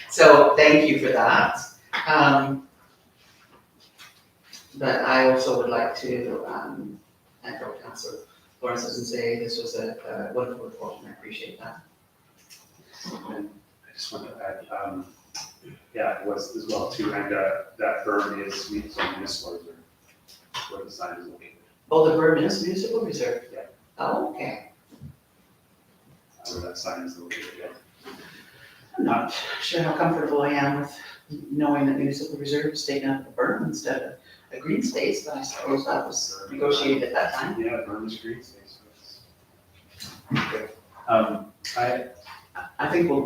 Speaker 1: So thank you for that. But I also would like to echo Councillor Lawrence and say this was a wonderful report, and I appreciate that.
Speaker 5: And I just want to add, yeah, it was as well too, and that berm is municipal reserve, where the sign is located.
Speaker 1: Oh, the Burn Municipal Reserve?
Speaker 5: Yeah.
Speaker 1: Oh, okay.
Speaker 5: Where that sign is located, yeah.
Speaker 1: I'm not sure how comfortable I am with knowing that municipal reserve is taken out of the burn instead of a green space, but I suppose that was negotiated at that time.
Speaker 5: Yeah, berm is green space, so it's.
Speaker 1: I think we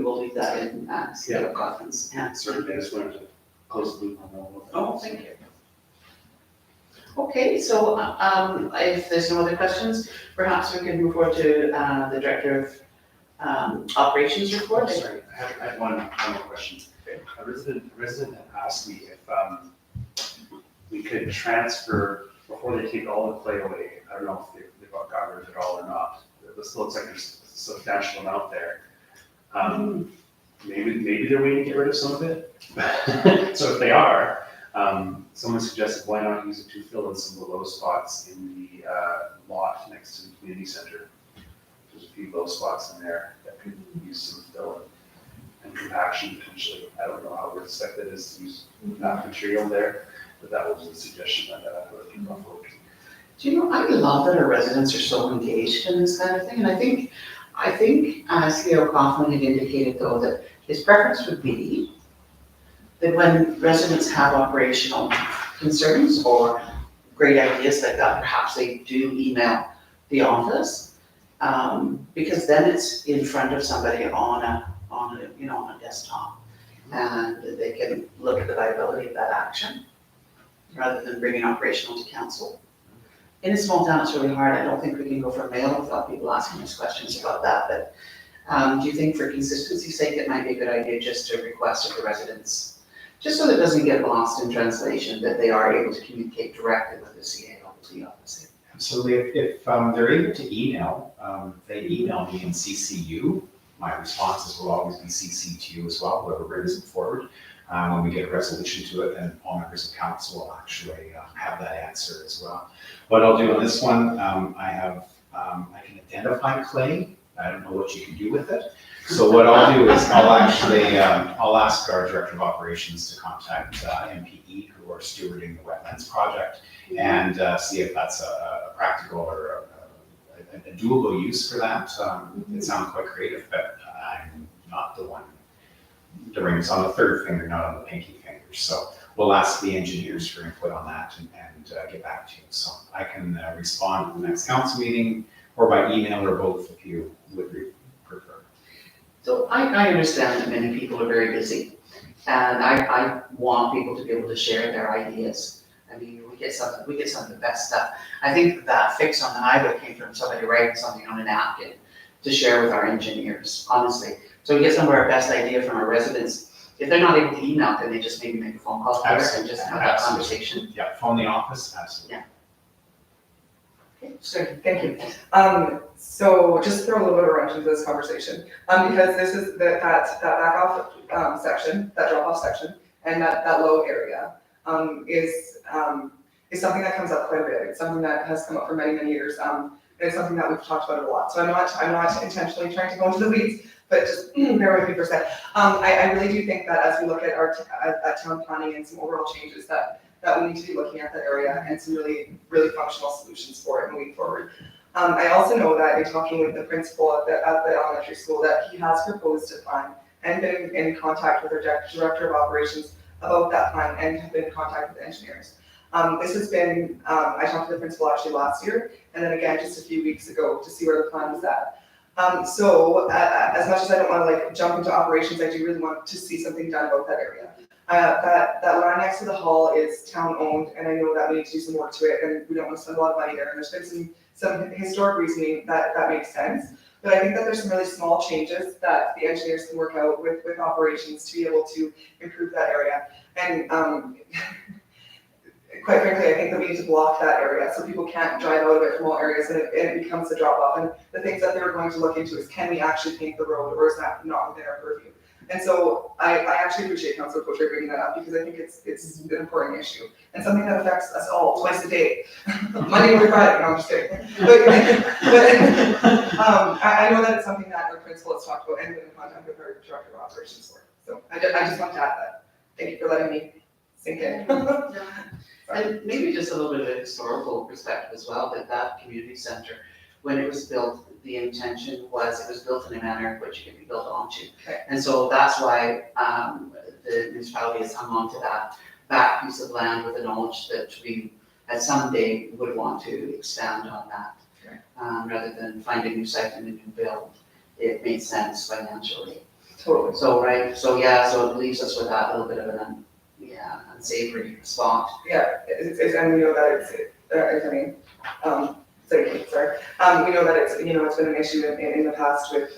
Speaker 1: will leave that in Seattle Coffin's hands.
Speaker 5: Certainly, I just wanted to close the loop on that one.
Speaker 1: Oh, thank you. Okay, so if there's no other questions, perhaps we can move forward to the Director of Operations report.
Speaker 5: Sorry, I had one more question. A resident had asked me if we could transfer, before they take all the clay away, I don't know if they've got rid of it all or not. This looks like there's a substantial amount there. Maybe they're waiting to get rid of some of it. So if they are, someone suggested why not use it to fill in some of the low spots in the lot next to the community center. There's a few low spots in there that could use some fill and compaction potentially. I don't know how respected it is to use that material there, but that was a suggestion that I put in my book.
Speaker 1: Do you know, I love that our residents are so engaged in this kind of thing, and I think CEO Kaufman had indicated though that his preference would be that when residents have operational concerns or great ideas like that, perhaps they do email the office, because then it's in front of somebody on a desktop, and they can look at the viability of that action rather than bringing operational to council. In a small town, it's really hard. I don't think we can go for mail without people asking us questions about that, but do you think for consistency's sake, it might be a good idea just to request of the residents, just so that it doesn't get lost in translation, that they are able to communicate directly with the CALT office?
Speaker 4: Absolutely. If they're able to email, they email me and CC you. My responses will always be CC'd to you as well, whoever brings it forward. When we get a resolution to it, then all members of council will actually have that answer as well. What I'll do on this one, I can identify clay. I don't know what you can do with it. So what I'll do is I'll ask our Director of Operations to contact MPE, who are stewarding the wetlands project, and see if that's a practical or a doable use for that. It sounds quite creative, but I'm not the one doing this on the third finger, not on the pinky finger. So we'll ask the engineers for input on that and get back to you. So I can respond to the next council meeting or by email or both if you would prefer.
Speaker 1: So I understand that many people are very busy, and I want people to be able to share their ideas. I mean, we get some of the best stuff. I think that fix on the highway came from somebody writing something on a napkin to share with our engineers, honestly. So we get some of our best ideas from our residents. If they're not able to email, can they just maybe make a phone call here and just have that
Speaker 4: Absolutely.
Speaker 1: conversation?
Speaker 4: Yeah, phone the office, absolutely.
Speaker 1: Okay, sure.
Speaker 6: Thank you. So just throw a little bit of a wrench into this conversation, because this is that back off, section, that drop off section, and that low area, is something that comes up quite a bit. It's something that has come up for many, many years. And it's something that we've talked about a lot. So I'm not intentionally trying to go into the weeds, but just bear with me for a sec. I really do think that as we look at at town planning and some overall changes that we need to be looking at that area and some really, really functional solutions for it moving forward. I also know that in talking with the principal at the elementary school, that he has proposed a plan and been in contact with our director of operations about that plan and have been in contact with the engineers. This has been, I talked to the principal actually last year, and then again just a few weeks ago to see where the plan was at. So as much as I don't want to like jump into operations, I do really want to see something done about that area. That land next to the hall is town owned, and I know that we need to do some work to it, and we don't want to spend a lot of money there. And there's been some historic reasoning that makes sense. But I think that there's some really small changes that the engineers can work out with operations to be able to improve that area. And quite frankly, I think that we need to block that area so people can't drive out of it from all areas, and it becomes a drop off. And the things that they were going to look into is, can we actually paint the road, or is that not within our purview? And so I actually appreciate Councilor Potter bringing that up, because I think it's an important issue and something that affects us all twice a day, Monday or Friday. No, I'm just kidding. But I know that it's something that our principal has talked about and been in contact with our director of operations for. So I just want to add that. Thank you for letting me sink in.
Speaker 1: And maybe just a little bit of a historical perspective as well, that community center, when it was built, the intention was it was built in a manner which it could be built onto.
Speaker 6: Okay.
Speaker 1: And so that's why the municipality has hung on to that piece of land with the knowledge that we at some day would want to expand on that.
Speaker 6: Okay.
Speaker 1: Rather than find a new site and a new build, it made sense financially.
Speaker 6: Totally.
Speaker 1: So, right, so yeah, so it leaves us with that little bit of an unsavory spot.
Speaker 6: Yeah, and we know that we know that it's been an issue in the past with,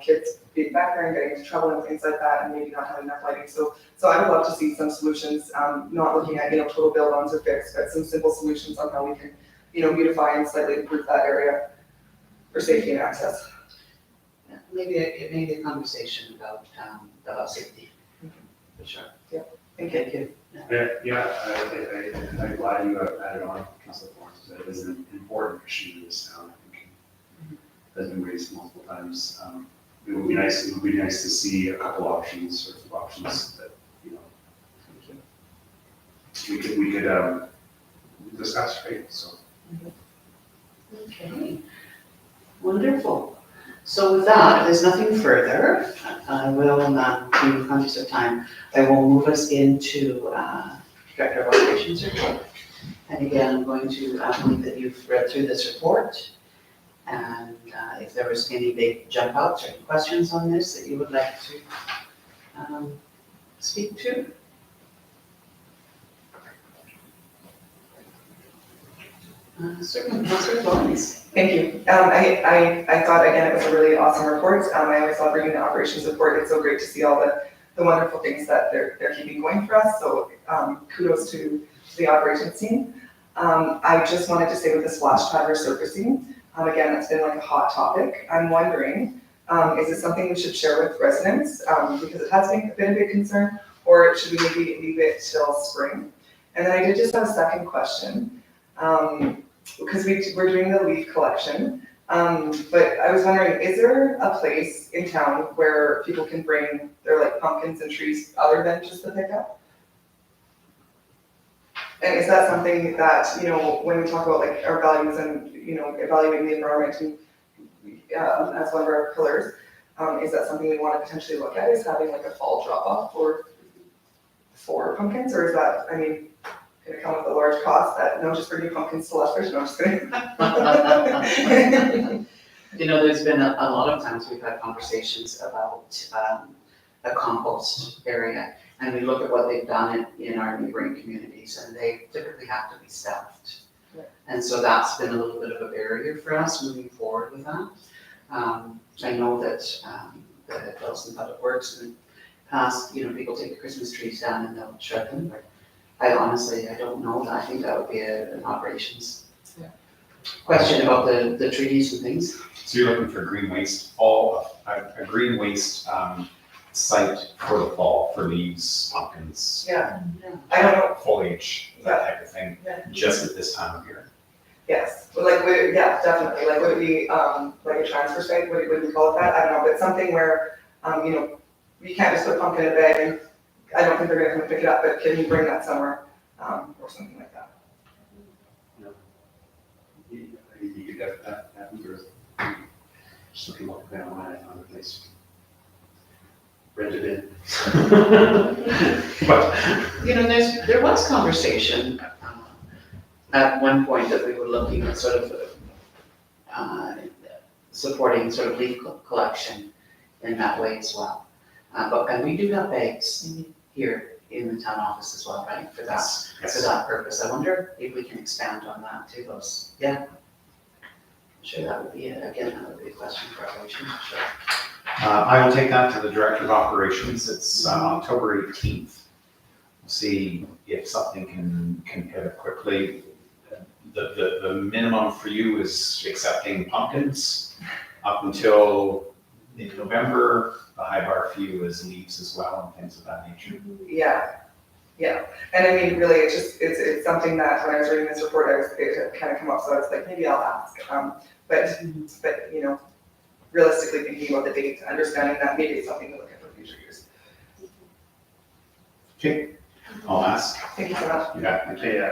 Speaker 6: kids being back there and getting into trouble and things like that, and maybe not having enough lighting. So I would love to see some solutions, not looking at, total build-ons or fix, but some simple solutions on how we can, beautify and slightly improve that area for safety and access.
Speaker 1: Yeah, maybe a conversation about safety, for sure.
Speaker 6: Thank you.
Speaker 1: Thank you.
Speaker 5: I'm glad you added on, Councilor Florence, because it is an important issue in this town. I think has been raised multiple times. It would be nice to see a couple options, sorts of options that, we could discuss, right? So.
Speaker 1: Okay, wonderful. So with that, if there's nothing further, I will, being conscious of time, I will move us into Director of Operations report. And again, I'm going to believe that you've read through this report. And if there was any big jump outs or any questions on this that you would like to speak to. Certainly, Councilor Florence.
Speaker 6: Thank you. I thought, again, it was a really awesome report. I always love reading the operations report. It's so great to see all the wonderful things that they're keeping going for us. So kudos to the operations team. I just wanted to say with the splash pad resurfacing, again, that's been like a hot topic. I'm wondering, is it something we should share with residents? Because it has been a big concern, or should we maybe leave it till spring? And then I did just have a second question. Because we're doing the leaf collection, but I was wondering, is there a place in town where people can bring their like pumpkins and trees other than just the pickup? And is that something that, when we talk about like our values and, evaluating the environment and as one of our pillars, is that something we want to potentially look at, is having like a fall drop off for pumpkins, or is that, going to come with a large cost that, no, just bring your pumpkins to Lethbridge? No, I'm just kidding.
Speaker 1: There's been a lot of times we've had conversations about a compost area, and we look at what they've done in our neighboring communities, and they typically have to be staffed.
Speaker 6: Right.
Speaker 1: And so that's been a little bit of a barrier for us moving forward with that. I know that, the Wilson Public Works in the past, people take the Christmas trees down and they'll shred them, but I honestly, I don't know, I think that would be an operations question about the trees and things.
Speaker 4: So you're looking for green waste, a green waste site for the fall, for leaves, pumpkins,
Speaker 6: Yeah, I don't know,
Speaker 4: foliage, that type of thing,
Speaker 6: Yeah.
Speaker 4: just at this time of year.
Speaker 6: yes, but like, yeah, definitely, like, would it be, like a transfer site, would we call it that? I don't know, but something where, you can't just put a pumpkin in a bag and I don't think they're gonna come and pick it up, but can you bring that somewhere, or something like that?
Speaker 5: You could have that happen for, just looking up there online, I found a place. Rent it in. But,
Speaker 1: There was conversation at one point that we were looking at sort of supporting sort of leaf collection in that way as well. And we do have bags here in the town office as well, right, for that, for
Speaker 4: Yes.
Speaker 1: that purpose. I wonder if we can expand on that to those, yeah. I'm sure that would be, that would be a question for operations, sure.
Speaker 4: I will take that to the Director of Operations. It's October 18th. We'll see if something can pivot quickly. The minimum for you is accepting pumpkins up until mid-November. The high bar for you is leaves as well and things of that nature.
Speaker 6: Yeah, and I mean, really, it's something that when I was reading this report, it had kind of come up, so I was like, maybe I'll ask. But, realistically thinking about the date, understanding that maybe it's something to look at for future years.
Speaker 4: Okay, I'll ask.
Speaker 6: Thank you so much.
Speaker 4: Yeah.
Speaker 5: okay,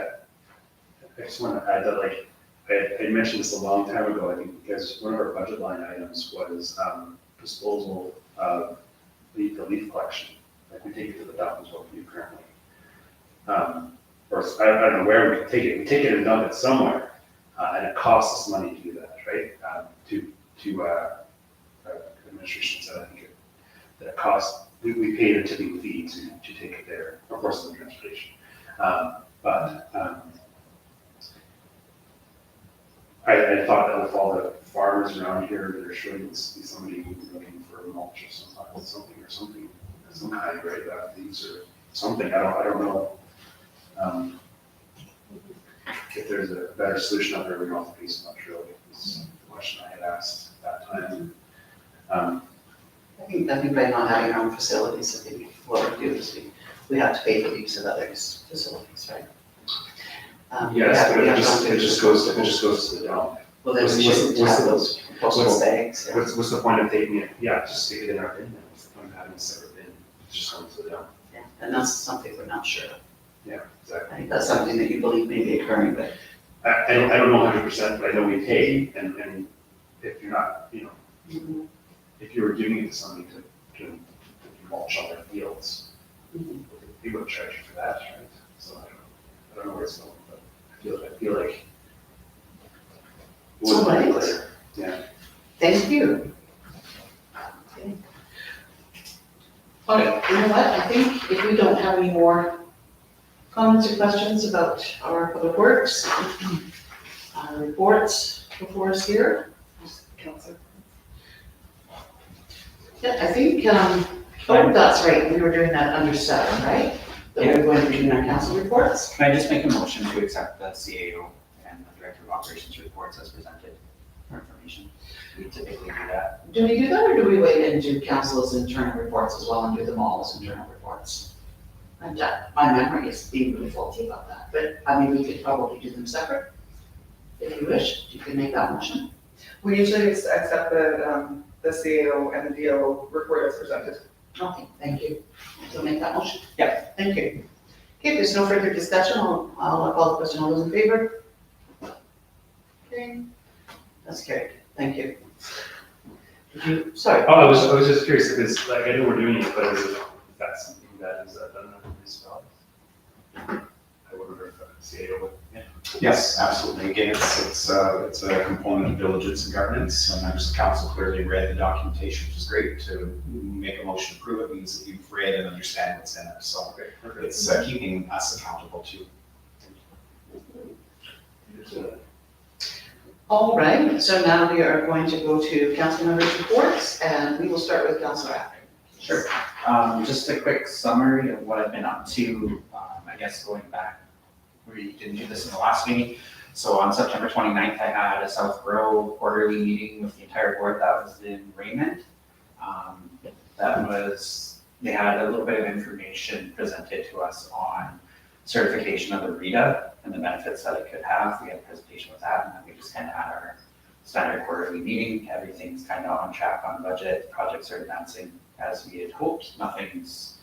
Speaker 5: I just want to add that, like, I mentioned this a long time ago, I think, because one of our budget line items was, disposal of the leaf collection. Like, we take it to the dump is what we do currently. Or I don't know where we take it, we take it and dump it somewhere, and it costs us money to do that, right? Administration said, I think, that it costs, we pay the tipping fee to take it there, of course, in the transportation. I thought that with all the farmers around here, there should be somebody who's looking for mulch or something, some kind, right, leaves or something, I don't know. If there's a better solution out there, we don't have to pay so much, really, is the question I had asked at that time.
Speaker 1: I think by not having our own facilities, I think what we do is we have to pay for the use of others' facilities, right?
Speaker 5: Yes, but
Speaker 1: we
Speaker 5: it
Speaker 1: have
Speaker 5: just
Speaker 1: to-
Speaker 5: goes to the dump.
Speaker 1: Well, then we
Speaker 5: what's-
Speaker 1: shouldn't
Speaker 5: what's
Speaker 1: have
Speaker 5: the-
Speaker 1: those postal bags. Yeah.
Speaker 5: What's the point of taking it, just stick it in our bin, then, what's the point of having a separate bin, it's just going to the dump.
Speaker 1: Yeah, and that's something we're not sure of.
Speaker 5: Yeah, exactly.
Speaker 1: I think that's something that you believe may be occurring, but
Speaker 5: I don't know 100%, but I know we pay, and if you're not, if you were giving it to somebody to mulch on their fields, we would charge you for that, right? So I don't know where it's going, but I feel like. it would be
Speaker 1: Alright.
Speaker 5: clear. Yeah.
Speaker 1: thank you. Okay. All right, you know what, I think if we don't have any more comments or questions about our public works, reports before us here,
Speaker 6: Counselor.
Speaker 1: yeah, I think, that's right, we were doing that under 7, right? That we were going to be doing our council reports.
Speaker 3: Can I just make a motion to accept the CAO and the Director of Operations reports as presented for information? We typically do that.
Speaker 1: Do we do that, or do we wait and do council's internal reports as well and do them all as internal reports? My memory is being really faulty about that, but I mean, we could probably do them separate. If you wish, you can make that motion.
Speaker 6: We usually accept the CAO and the DO report as presented.
Speaker 1: Okay, thank you. So make that motion?
Speaker 3: Yeah.
Speaker 1: Thank you. Okay, if there's no further discussion, I'll call the question. All those in favor? Okay, that's carried. Thank you. Did you, sorry.
Speaker 5: Oh, I was just curious, because, like, I know we're doing it, but is that something that is done in municipalities? I wonder if CAO would, yeah.
Speaker 4: Yes, absolutely. Again, it's a component of diligence and governance. And members of council clearly read the documentation, which is great. To make a motion to approve it means that you've read and understand what's in it. So it's keeping us accountable too.
Speaker 1: All right, so now we are going to go to council members' reports, and we will start with Councilor Acton.
Speaker 3: Sure. Just a quick summary of what I've been up to, I guess going back, we didn't do this in the last meeting. So on September 29th, I had a South Row quarterly meeting with the entire board. That was in Raymond. They had a little bit of information presented to us on certification of the RITA and the benefits that it could have. We had a presentation with that, and then we just kind of had our standard quarterly meeting. Everything's kind of on track, on budget. Projects are advancing as we had hoped. Nothing's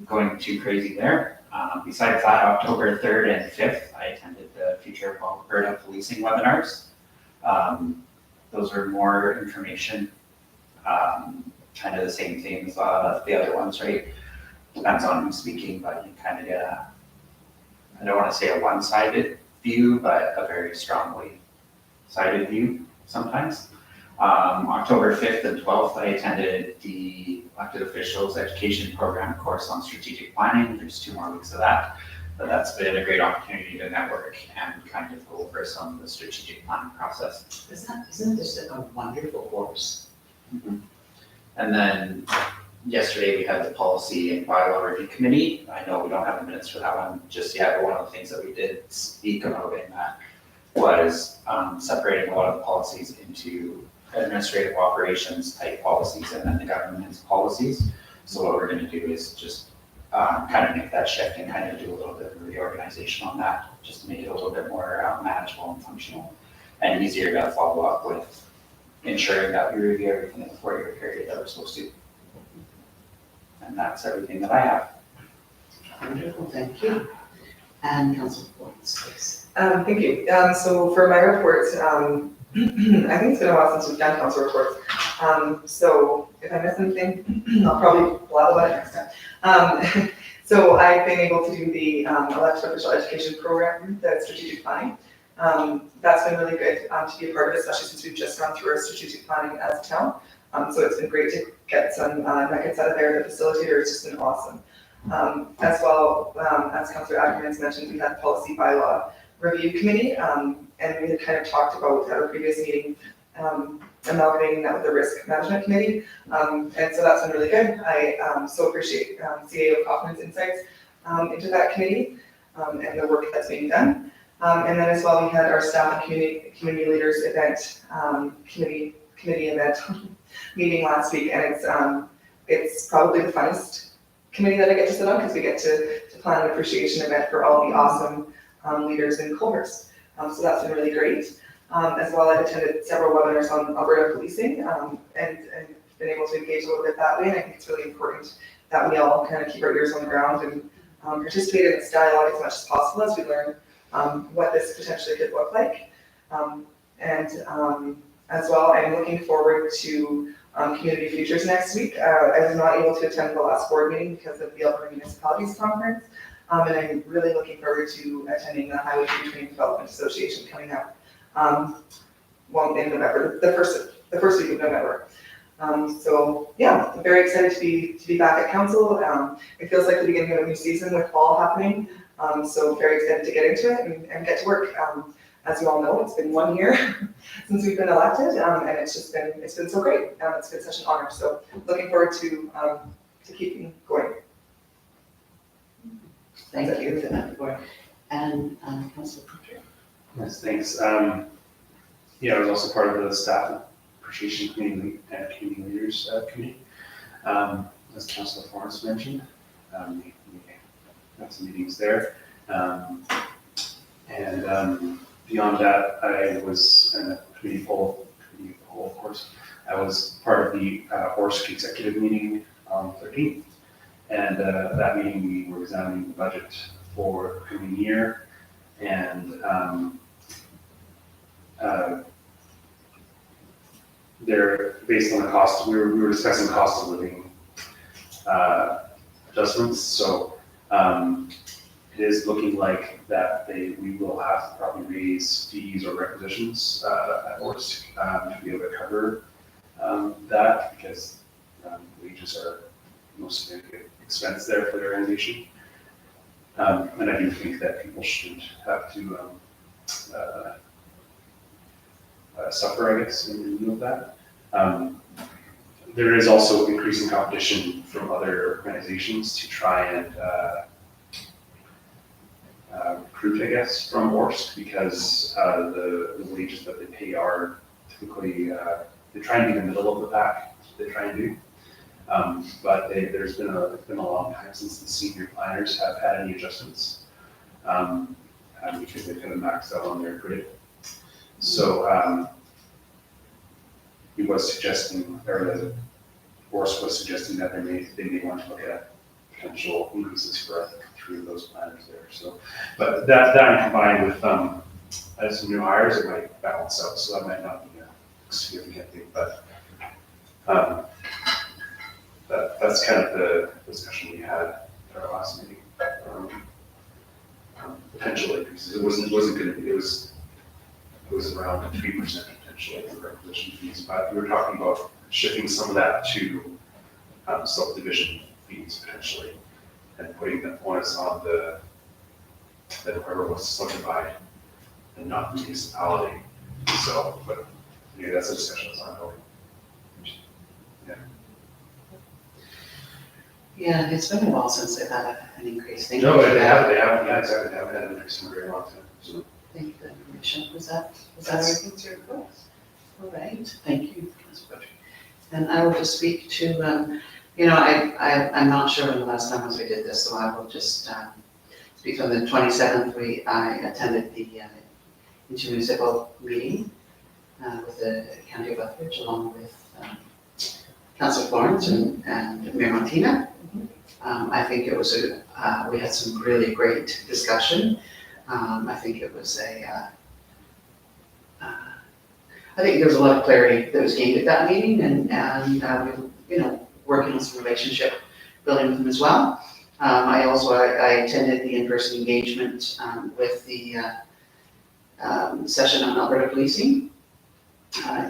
Speaker 3: going too crazy there. Besides that, October 3rd and 5th, I attended the Future of Alberta Policing webinars. Those are more information, kind of the same thing as the other ones, right? Depends on who's speaking, but you kind of get I don't want to say a one-sided view, but a very strongly sided view sometimes. October 5th and 12th, I attended the elected officials education program course on strategic planning. There's 2 more weeks of that, but that's been a great opportunity to network and kind of go over some of the strategic planning process.
Speaker 1: Isn't this a wonderful course?
Speaker 3: And then yesterday we had the policy and bylaw review committee. I know we don't have the minutes for that one just yet, but one of the things that we did speak about in that was separating a lot of the policies into administrative operations type policies and then the governance policies. So what we're going to do is just kind of make that shift and kind of do a little bit of reorganization on that, just to make it a little bit more manageable and functional and easier to follow up with ensuring that we review everything in the 4-year period that we're supposed to. And that's everything that I have.
Speaker 1: Wonderful, thank you. And Councilor Florence, please.
Speaker 6: Thank you. So for my reports, I think it's been a while since we've done council reports. So if I miss anything, I'll probably blab about it next time. So I've been able to do the elected official education program, the strategic planning. That's been really good to be a part of it, especially since we've just gone through our strategic planning as a town. So it's been great to get some nuggets out of there. The facilitator has just been awesome. As well, as Councillor Ackerman's mentioned, we had the policy bylaw review committee, and we had kind of talked about at our previous meeting, amalgamating that with the risk management committee. And so that's been really good. I so appreciate CAO Kaufman's insights into that committee and the work that's being done. And then as well, we had our staff and community leaders event, committee event meeting last week, and it's probably the funnest committee that I get to sit on because we get to plan an appreciation event for all the awesome leaders in Colhurst. So that's been really great. As well, I've attended several webinars on Alberta policing and been able to engage a little bit that way. And I think it's really important that we all kind of keep our ears on the ground and participate in this dialogue as much as possible as we learn what this potentially could look like. As well, I'm looking forward to Community Futures next week. I was not able to attend the last board meeting because of the Alberta Municipalities Conference, and I'm really looking forward to attending the Highway Tree Training Development Association coming up in November, the first week of November. So yeah, I'm very excited to be back at council. It feels like the beginning of a new season with fall happening. So very excited to get into it and get to work. As you all know, it's been 1 year since we've been elected, and it's been so great. It's been such an honor. So looking forward to keeping going.
Speaker 1: Thank you for that report. And Councilor Patrick.
Speaker 5: Yes, thanks. Yeah, I was also part of the staff appreciation committee and community leaders committee. As Councilor Florence mentioned, we had some meetings there. Beyond that, I was in a committee poll, of course. I was part of the ORSC executive meeting on the 13th. And that meeting, we were examining the budget for the coming year. And they're based on the cost, we were discussing cost of living adjustments. So it is looking like that we will have to probably raise fees or requisitions at ORSC to be able to cover that, because wages are the most significant expense there for the organization. And I do think that people should have to suffer, I guess, in lieu of that. There is also increasing competition from other organizations to try and recruit, I guess, from ORSC because the wages that they pay are typically, they try and be in the middle of the pack, that's what they try and do. But it's been a long time since the senior planners have had any adjustments because they kind of maxed out on their grid. So he was suggesting, or the ORSC was suggesting that they may want to look at potential increases for, I think, 3 of those planners there. So, but that combined with some new hires, it might balance out. So that might not be a significant thing, but that's kind of the discussion we had at our last meeting. Potential increases. It wasn't going to be. It was around 3% potentially for requisition fees, but we were talking about shifting some of that to subdivision fees potentially, and putting the onus on the whoever wants to subdivide and not the municipality. So, but yeah, that's a discussion that's ongoing.
Speaker 1: Yeah, it's been a while since they've had an increase. Thank
Speaker 5: No,
Speaker 1: you for
Speaker 5: they
Speaker 1: that.
Speaker 5: haven't, yeah, exactly, they haven't had an increase in a very long time, so.
Speaker 1: Thank you for the information. Was that everything to report? All right, thank you, Councilor Butcher. And I will just speak to, I'm not sure when the last time was we did this, so I will just speak on the 27th. I attended the intermunicipal meeting with the County of Lethbridge along with Councillor Florence and Mayor Martina. I think it was we had some really great discussion. I think it was I think there was a lot of clarity that was gained at that meeting, and working on some relationship building with them as well. I attended the in-person engagement with the session on Alberta policing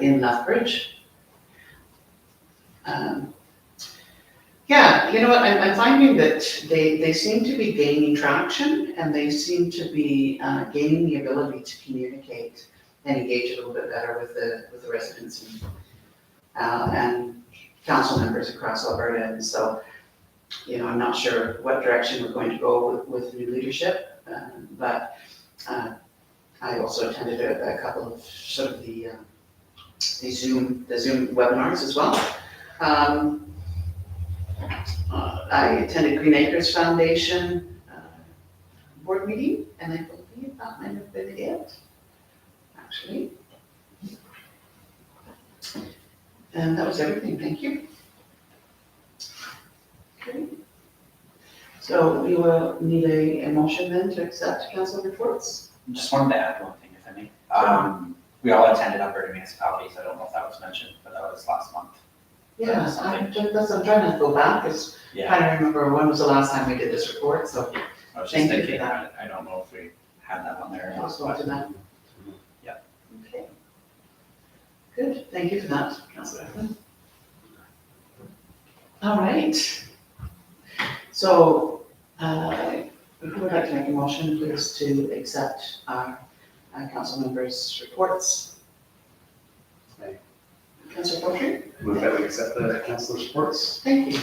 Speaker 1: in Lethbridge. Yeah, you know what, I'm finding that they seem to be gaining traction, and they seem to be gaining the ability to communicate and engage a little bit better with the residents and council members across Alberta. And so, I'm not sure what direction we're going to go with new leadership, but I also attended a couple of sort of the Zoom webinars as well. I attended Green Acres Foundation board meeting, and I believe that might have been it, actually. And that was everything, thank you. Okay. So we will need a motion then to accept council reports.
Speaker 3: Just wanted to add one thing, if I may. We all attended Alberta municipalities. I don't know if that was mentioned, but that was last month.
Speaker 1: Yeah, I'm trying to go back, because
Speaker 3: Yeah,
Speaker 1: I don't remember when was the last time we did this report, so
Speaker 3: I was
Speaker 1: Thank
Speaker 3: just
Speaker 1: you for
Speaker 3: thinking,
Speaker 1: that.
Speaker 3: I don't know if we had that on there. or
Speaker 1: I was
Speaker 3: not,
Speaker 1: going to that.
Speaker 3: Yeah.
Speaker 1: Okay. Good, thank you for that, Councillor Eklund. All right. So, who would like to make a motion, please, to accept our council members' reports? Councillor Poultry?
Speaker 5: Move that we accept the councilor's reports.
Speaker 1: Thank you.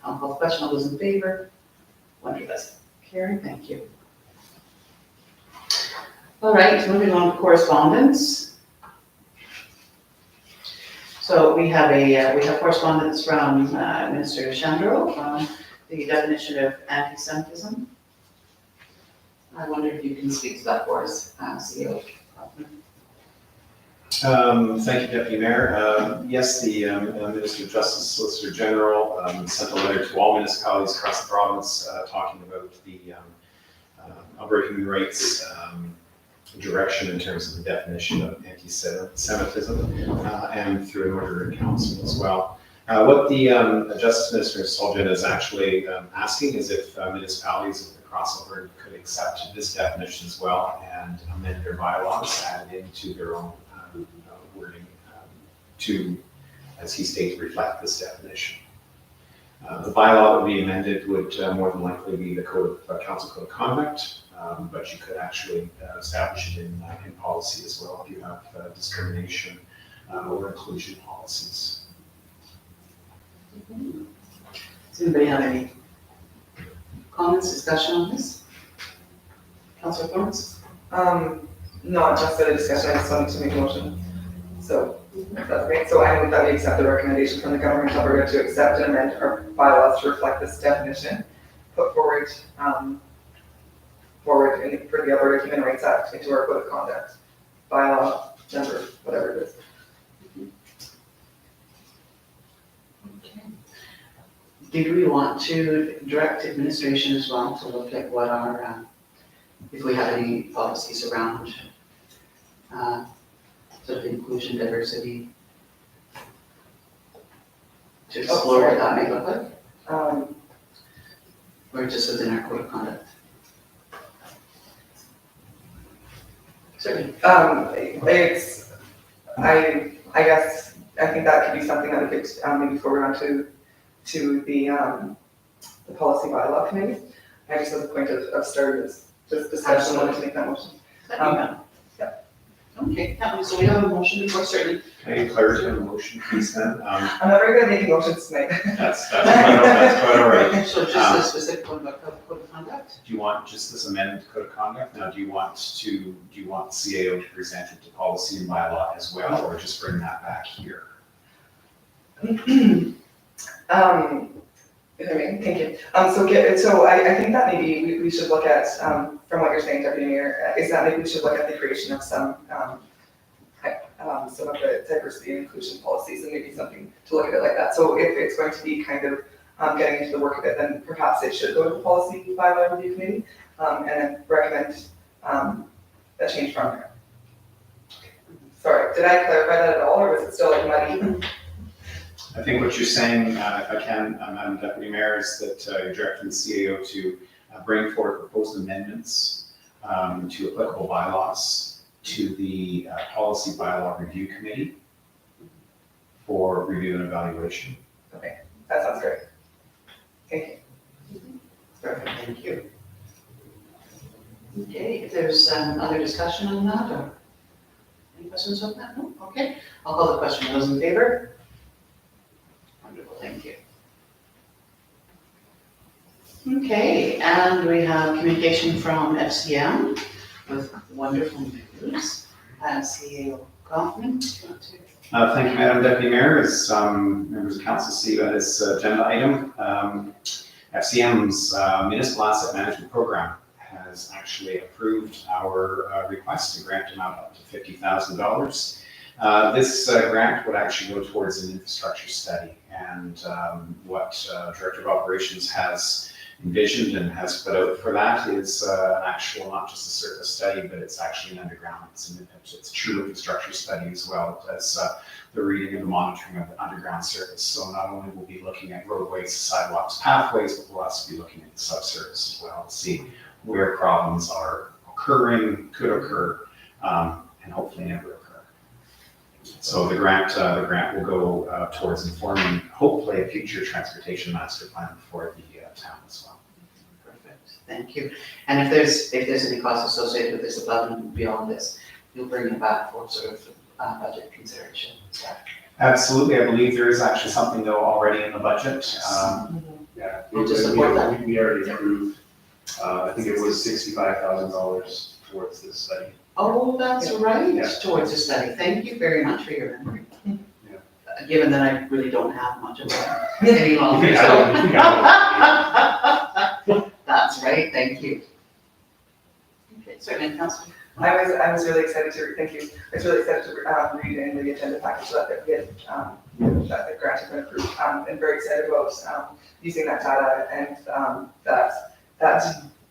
Speaker 1: I'll call the question. All those in favor? Wonderful. Carrie, thank you. All right, moving on to correspondence. So we have correspondence from Minister Shandro on the definition of anti-Semitism. I wonder if you can speak to that for us, CEO.
Speaker 4: Thank you, Deputy Mayor. Yes, the Minister of Justice, Solicitor General sent a letter to all municipalities across the province talking about the Alberta Human Rights direction in terms of the definition of anti-Semitism and through an order in council as well. What the Justice Minister Soljan is actually asking is if municipalities across Alberta could accept this definition as well and amend their bylaws, add it into their own wording to, as he states, reflect this definition. The bylaw that would be amended would more than likely be the Council Code of Conduct, but you could actually establish it in policy as well if you have discrimination or inclusion policies.
Speaker 1: Does anybody have any comments, discussion on this? Councillor Thorns?
Speaker 6: Not just a discussion, I just wanted to make a motion. So, that's great. So I move that we accept the recommendation from the government of Alberta to accept and amend our bylaws to reflect this definition put forward, for the Alberta Human Rights Act into our code of conduct, bylaw, number, whatever it is.
Speaker 1: Okay. Did we want to direct administration as well to look at what our, if we have any policies around sort of inclusion, diversity, to explore what that may look like, or just within our code of conduct? Certainly.
Speaker 6: It's, I guess, I think that could be something that we could maybe forward on to the policy bylaw committee. I just as a point of starting this discussion, wanted to make that motion.
Speaker 1: Yeah. Okay, so we have a motion before, certainly.
Speaker 4: Can I get clarity on the motion, please, then?
Speaker 6: I'm not very good at making motions tonight.
Speaker 4: That's quite all right.
Speaker 1: So just a specific one about code of conduct?
Speaker 4: Do you want just this amended code of conduct? Now, do you want CAO to present it to policy and bylaw as well, or just bring that back here?
Speaker 6: Thank you. So I think that maybe we should look at, from what you're saying, Deputy Mayor, is that maybe we should look at the creation of some of the diversity and inclusion policies and maybe something to look at it like that. So if it's going to be kind of getting into the work of it, then perhaps it should go to the policy bylaw review committee and then recommend a change from there. Sorry, did I clarify that at all, or was it still like muddy?
Speaker 4: I think what you're saying, if I can, Madam Deputy Mayor, is that you're directing the CAO to bring forward proposed amendments to applicable bylaws to the Policy Bylaw Review Committee for review and evaluation.
Speaker 6: Okay, that sounds great. Thank you.
Speaker 1: Perfect, thank you. Okay, if there's other discussion on that, or any questions on that? No? Okay, I'll call the question. Those in favor? Wonderful, thank you. Okay, and we have communication from FCM with wonderful news. CAO Kaufman, do you want to?
Speaker 4: Thank you, Madam Deputy Mayor. As members of council see that as agenda item, FCM's Municipal Asset Management Program has actually approved our request to grant amount up to $50,000. This grant would actually go towards an infrastructure study, and what Director of Operations has envisioned and has put out for that is an actual, not just a surface study, but it's actually an underground, it's a true infrastructure study as well as the reading and the monitoring of the underground surface. So not only will we be looking at roadways, sidewalks, pathways, but we'll also be looking at the subsurface as well to see where problems are occurring, could occur, and hopefully never occur. So the grant will go towards informing hopefully a future transportation master plan for the town as well.
Speaker 1: Perfect, thank you. And if there's any costs associated with this above and beyond this, you'll bring it back for sort of budget consideration.
Speaker 4: Absolutely, I believe there is actually something though already in the budget.
Speaker 5: Yeah,
Speaker 1: We'll just support that.
Speaker 5: we already approved, I think it was $65,000 towards this study.
Speaker 1: Oh, that's right,
Speaker 5: Yeah.
Speaker 1: towards the study. Thank you very much for your memory. Given that I really don't have much of that any longer.
Speaker 5: We got
Speaker 1: So. That's right, thank you. Okay, certainly, Councilor.
Speaker 6: I was really excited to, thank you. I was really excited to read in the agenda package that we had, that the grant has been approved. And very excited about using that data and that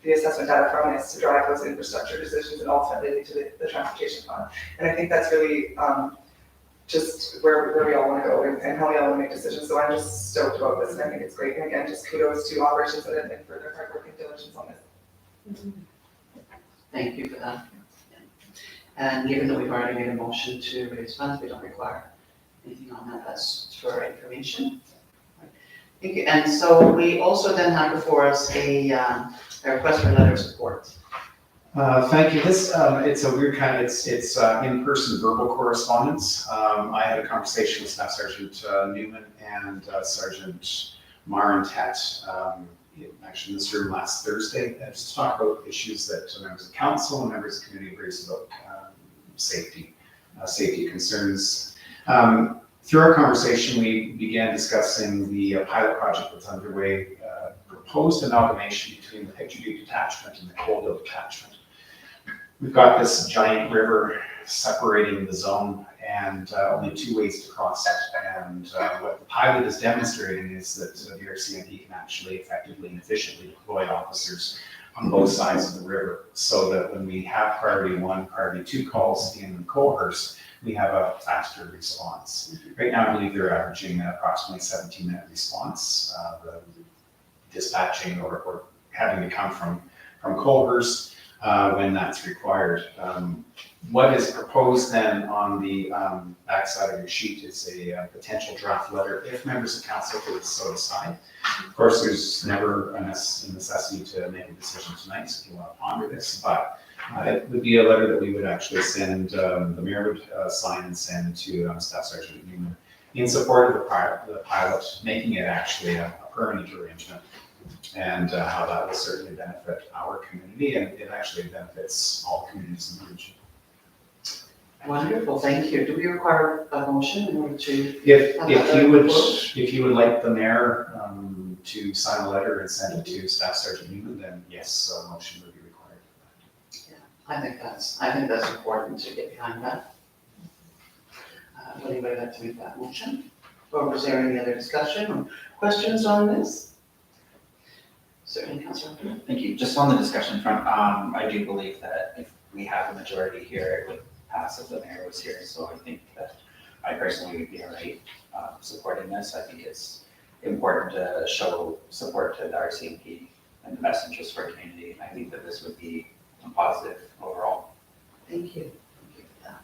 Speaker 6: the assessment data from us to drive those infrastructure decisions and ultimately lead to the transportation fund. And I think that's really just where we all want to go and how we all want to make decisions. So I'm just stoked about this and I think it's great. And again, just kudos to operations and for their hard work and diligence on this.
Speaker 1: Thank you for that. And given that we've already made a motion to raise funds, we don't require anything on that. That's for our information. Thank you. And so we also then have before us a request for a letter of support
Speaker 4: Thank you. This, it's a weird kind of, it's in-person verbal correspondence. I had a conversation with Staff Sergeant Newman and Sergeant Marentet, actually in this room last Thursday, just to talk about issues that members of council and members of the community raised about safety concerns. Through our conversation, we began discussing the pilot project that's underway, proposed amalgamation between the Picture View detachment and the Coalville detachment. We've got this giant river separating the zone and only two ways to cross it. And what the pilot is demonstrating is that the RCMP can actually effectively and efficiently deploy officers on both sides of the river, so that when we have priority 1, priority 2 calls in Coalhurst, we have a faster response. Right now, I believe they're averaging approximately 17-minute response, the dispatching or having to come from Coalhurst when that's required. What is proposed then on the backside of your sheet is a potential draft letter if members of council could so decide. Of course, there's never a necessity to make a decision tonight, so if you want to ponder this, but it would be a letter that we would actually send, the mayor would sign and send to Staff Sergeant Newman in support of the pilot, making it actually a permanent arrangement, and how that will certainly benefit our community, and it actually benefits all communities in the region.
Speaker 1: Wonderful, thank you. Do we require a motion in order to?
Speaker 4: If you would like the mayor to sign a letter and send it to Staff Sergeant Newman, then yes, a motion would be required.
Speaker 1: I think that's important to get behind that. Would anybody like to make that motion? Or was there any other discussion or questions on this? Certainly, Councilor.
Speaker 3: Thank you. Just on the discussion front, I do believe that if we have a majority here, it would pass if the mayor was here. So I think that I personally would be all right supporting this. I think it's important to show support to the RCMP and the best interest for our community. And I think that this would be a positive overall.
Speaker 1: Thank you. Thank you for that.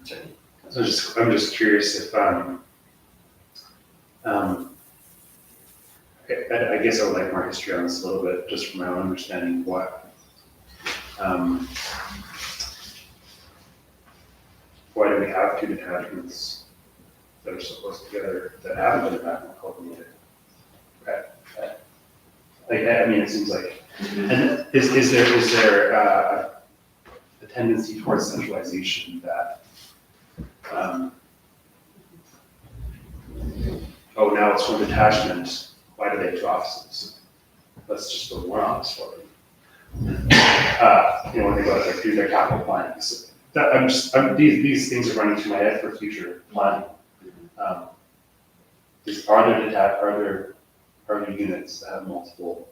Speaker 1: Certainly.
Speaker 5: I'm just curious if, I guess I would like more history on this a little bit, just from my own understanding why do we have two detachments that are so close together that haven't been that much coordinated? I mean, it seems like, and is there a tendency towards centralization that, oh, now it's one detachment, why do they have 2 offices? Let's just build one office for them. When they go to do their capital planning. So these things are running through my head for future planning. Are there units that have multiple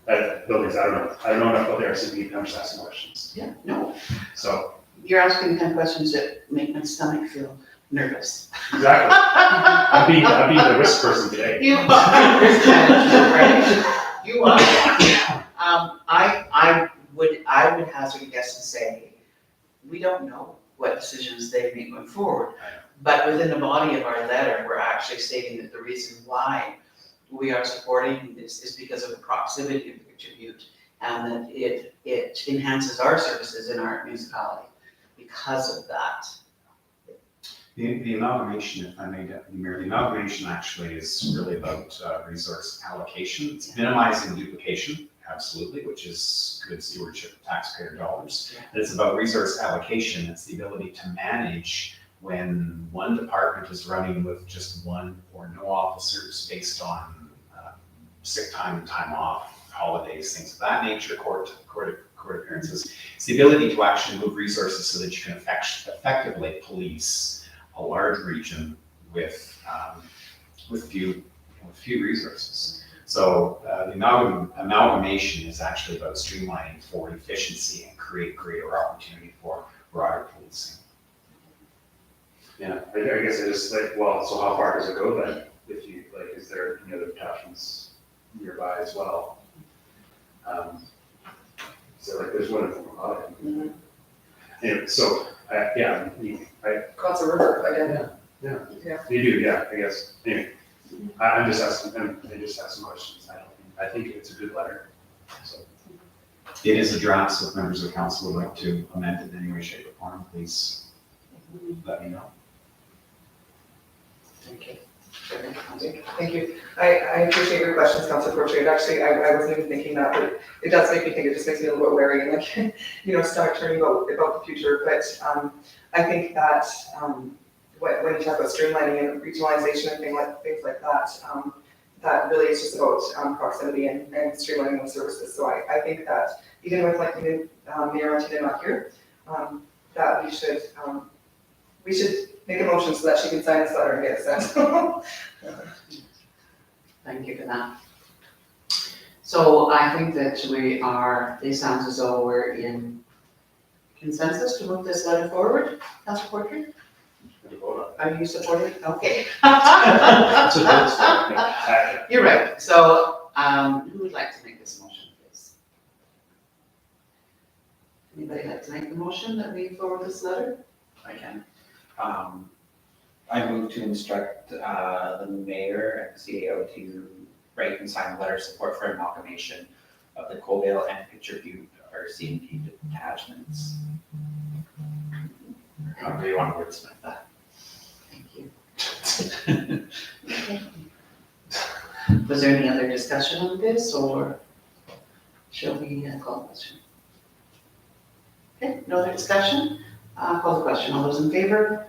Speaker 5: buildings? I don't know enough about the RCMP. I'm just asking questions.
Speaker 1: Yeah, no,
Speaker 5: So
Speaker 1: you're asking the kind of questions that make my stomach feel nervous.
Speaker 5: exactly, I'm being the risk person today.
Speaker 1: You are risk management, right? You are. I would hazard a guess and say, we don't know what decisions they make going forward. But within the body of our letter, we're actually stating that the reason why we are supporting this is because of the proximity of the Picture Butte, and that it enhances our services in our municipality because of that.
Speaker 4: The amalgamation, if I may, Deputy Mayor, the amalgamation actually is really about resource allocation. It's minimizing duplication, absolutely, which is good stewardship of taxpayer dollars.
Speaker 1: Yeah.
Speaker 4: It's about resource allocation. It's the ability to manage when one department is running with just one or no officers based on sick time, time off, holidays, things of that nature, court appearances. It's the ability to actually move resources so that you can effectively police a large region with few resources. So the amalgamation is actually about streamlining for efficiency and create greater opportunity for broader policing.
Speaker 5: Yeah, I guess I just like, well, so how far does it go then? If you, like, is there any other detachments nearby as well? So like, there's one in Fort Anyway, so,
Speaker 6: Across the river, again.
Speaker 5: you do, yeah, I guess. Anyway, I'm just asking, I just asked some questions. I think it's a good letter, so.
Speaker 4: It is a draft, so if members of council would like to amend it in any way, shape, or form, please let me know.
Speaker 1: Thank you.
Speaker 6: Thank you. I appreciate your questions, Councilor Portrait. Actually, I wasn't even thinking that, but it does make me think, it just makes me a little bit wary and like, start turning about the future. But I think that when you talk about streamlining and regionalization and things like that, that really is just about proximity and streamlining of services. So I think that even with like Mayor Martina not here, that we should make a motion so that she can sign this letter and get it sent.
Speaker 1: Thank you for that. So I think that it sounds as though we're in consensus to move this letter forward. Councilor Portrait, are you supporting? Okay. You're right. So who would like to make this motion, please? Anybody like to make the motion that we forward this letter?
Speaker 3: I can. I move to instruct the mayor and CAO to write and sign a letter of support for amalgamation of the Coalville and Picture Butte RCMP detachments. How do you want to wordsmith that?
Speaker 1: Thank you. Okay. Was there any other discussion on this, or shall we call the question? Okay, no other discussion? Call the question. All those in favor?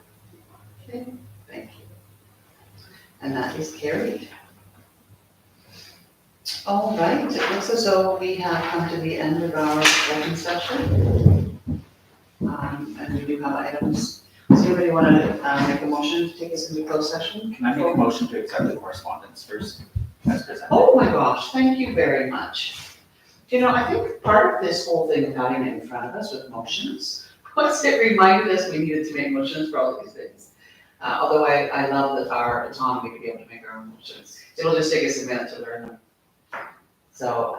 Speaker 1: Okay, thank you. And that is carried. All right, it looks as though we have come to the end of our open session. And we do have items. Does anybody want to make a motion to take us into closed session?
Speaker 3: Can I make a motion to accept the correspondence first, as presented?
Speaker 1: Oh my gosh, thank you very much. I think part of this whole thing of having it in front of us with motions was it reminded us we needed to make motions for all of these things. Although I love that our autonomy to be able to make our own motions. It'll just take us a minute to learn them. So,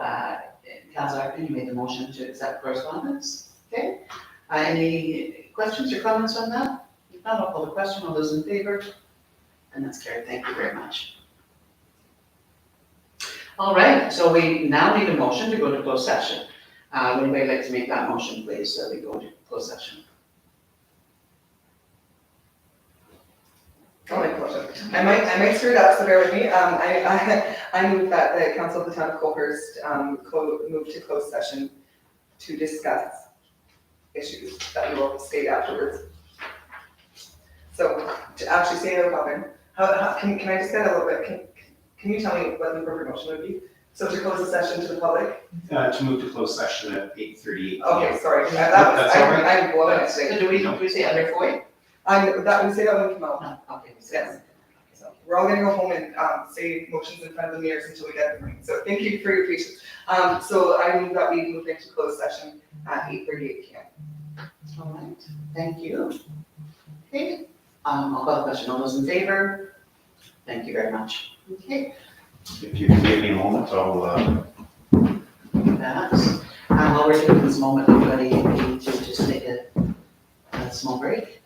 Speaker 1: Councilor Acton, you made the motion to accept correspondence, okay? Any questions or comments on that? If not, I'll call the question. All those in favor? And that's carried. Thank you very much. All right, so we now need a motion to go to closed session. Would anybody like to make that motion, please, so we go to closed session?
Speaker 6: I'll make a motion. I might screw it up, so bear with me. I move that the council of the town of Colehurst move to closed session to discuss issues that you will state afterwards. So to actually say that, Robin, can I just get a little bit, can you tell me what the appropriate motion would be? So to close the session to the public?
Speaker 4: To move to closed session at 8:38 p.m.
Speaker 6: Okay, sorry.
Speaker 4: That's all right.
Speaker 6: I'm blowing it today.
Speaker 1: So do we say under FOI?
Speaker 6: We say that when we come out.
Speaker 1: No, okay, we say
Speaker 6: Yes. So we're all gonna go home and say motions in front of the mirrors until we get them right. So thank you for your patience. So I move that we move into closed session at 8:38 p.m.
Speaker 1: All right, thank you. Okay, I'll call the question. All those in favor? Thank you very much. Okay,
Speaker 4: If you can give me a moment, I'll
Speaker 1: that. While we're taking this moment, everybody need to just take a small break.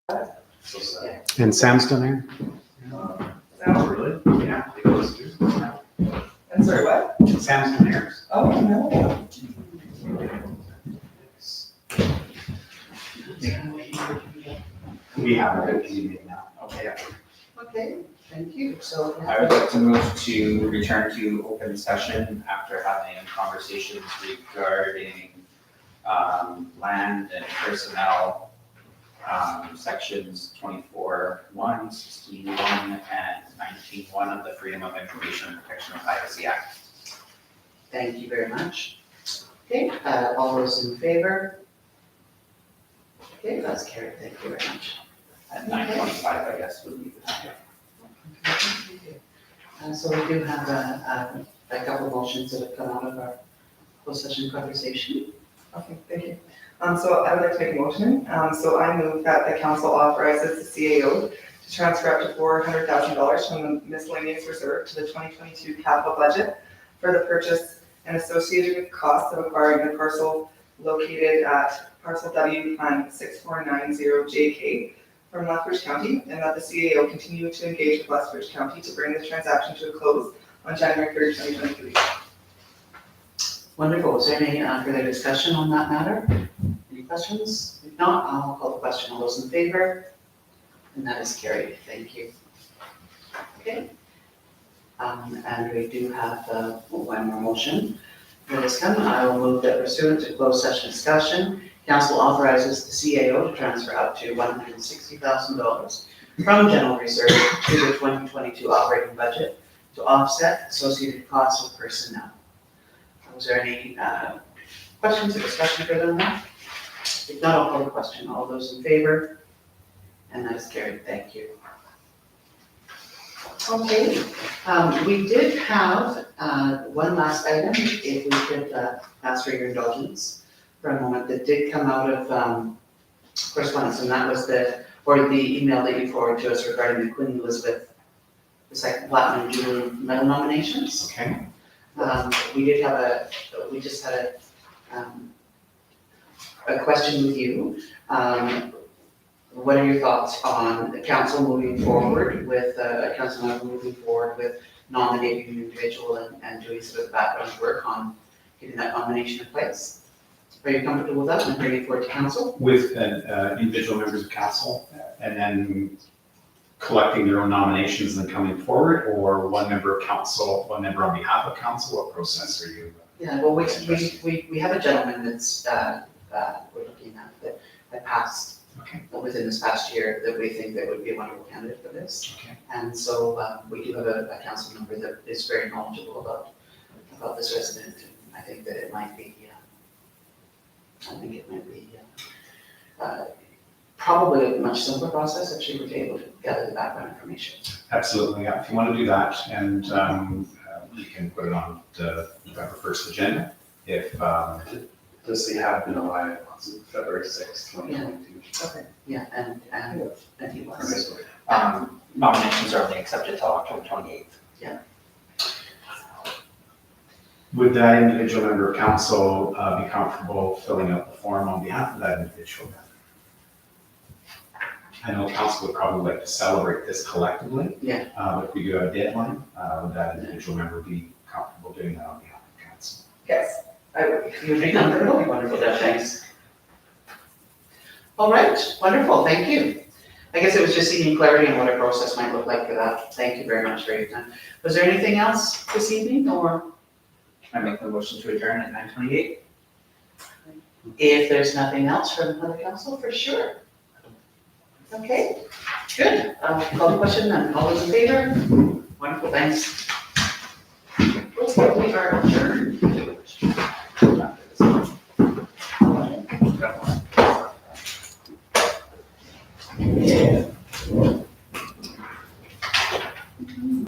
Speaker 5: So sad.
Speaker 2: And Sam's done there?
Speaker 6: Sam,
Speaker 5: Really? Yeah. They go to school.
Speaker 6: I'm sorry, what?
Speaker 4: Sam's been here.
Speaker 6: Oh, no.
Speaker 4: We have a committee meeting now.
Speaker 3: Okay.
Speaker 1: Okay, thank you. So.
Speaker 3: I would like to move to return to open session after having conversations regarding land and personnel, sections 24(1), 16(1), and 19(1) of the Freedom of Information and Protection of Privacy Act.
Speaker 1: Thank you very much. Okay, all those in favor? Okay, that's carried, thank you very much.
Speaker 3: At 9:25, I guess, would be the time.
Speaker 1: So we do have a couple motions that have come out of our closed session conversation.
Speaker 6: Okay, thank you. So I would like to make a motion. So I move that the council authorizes the CAO to transfer up to $400,000 from the miscellaneous reserve to the 2022 capital budget for the purchase and associated costs of acquiring the parcel located at parcel W plan 6490JK from Lethbridge County, and that the CAO continue to engage with Lethbridge County to bring the transaction to a close on January 3rd, 2023.
Speaker 1: Wonderful, is there any further discussion on that matter? Any questions? If not, I'll call the question. All those in favor? And that is carried, thank you. Okay. And we do have one more motion. For this come, I will move that pursuant to closed session discussion, council authorizes the CAO to transfer up to $160,000 from general reserve to the 2022 operating budget to offset associated costs with personnel. Was there any questions or discussion further on that? If not, I'll call the question. All those in favor? And that is carried. Thank you. Okay, we did have one last item, if we could ask for your indulgence for a moment, that did come out of correspondence, and that was the email that you forwarded to us regarding the Queen Elizabeth II Platinum Jubilee Medal nominations.
Speaker 4: Okay.
Speaker 1: We just had a question with you. What are your thoughts on the council moving forward with, a council member moving forward with nominating an individual and doing sort of background work on getting that nomination in place? Are you comfortable with that and bringing it forward to council?
Speaker 4: With individual members of council, and then collecting their own nominations and coming forward, or one member of council, one member on behalf of council? What process are you?
Speaker 1: Yeah, well, we have a gentleman that's, we're looking at that passed
Speaker 4: Okay.
Speaker 1: within this past year that we think that would be a wonderful candidate for this.
Speaker 4: Okay.
Speaker 1: And so we do have a council member that is very knowledgeable about this resident, and I think that it might be, probably a much simpler process if she were able to gather the background information.
Speaker 4: Absolutely, yeah. If you want to do that, and you can put it on the November 1st agenda. If
Speaker 5: Does he have been alive on February 6th, 2022?
Speaker 1: Okay. Yeah, and he was.
Speaker 3: Nominations are only accepted until October 28th.
Speaker 4: would that individual member of council be comfortable filling out the form on behalf of that individual? I know council would probably like to celebrate this collectively.
Speaker 1: Yeah.
Speaker 4: But if we do have a deadline, would that individual member be comfortable doing that on behalf of council?
Speaker 6: Yes, I would.
Speaker 1: You would be comfortable? Wonderful, Deb, thanks. All right, wonderful, thank you. I guess it was just seeking clarity on what our process might look like for that. Thank you very much for your time. Was there anything else this evening, or
Speaker 3: Can I make the motion to adjourn at 9:28?
Speaker 1: if there's nothing else from the council, for sure? Okay, good. Call the question then. All those in favor? Wonderful, thanks. We are adjourned.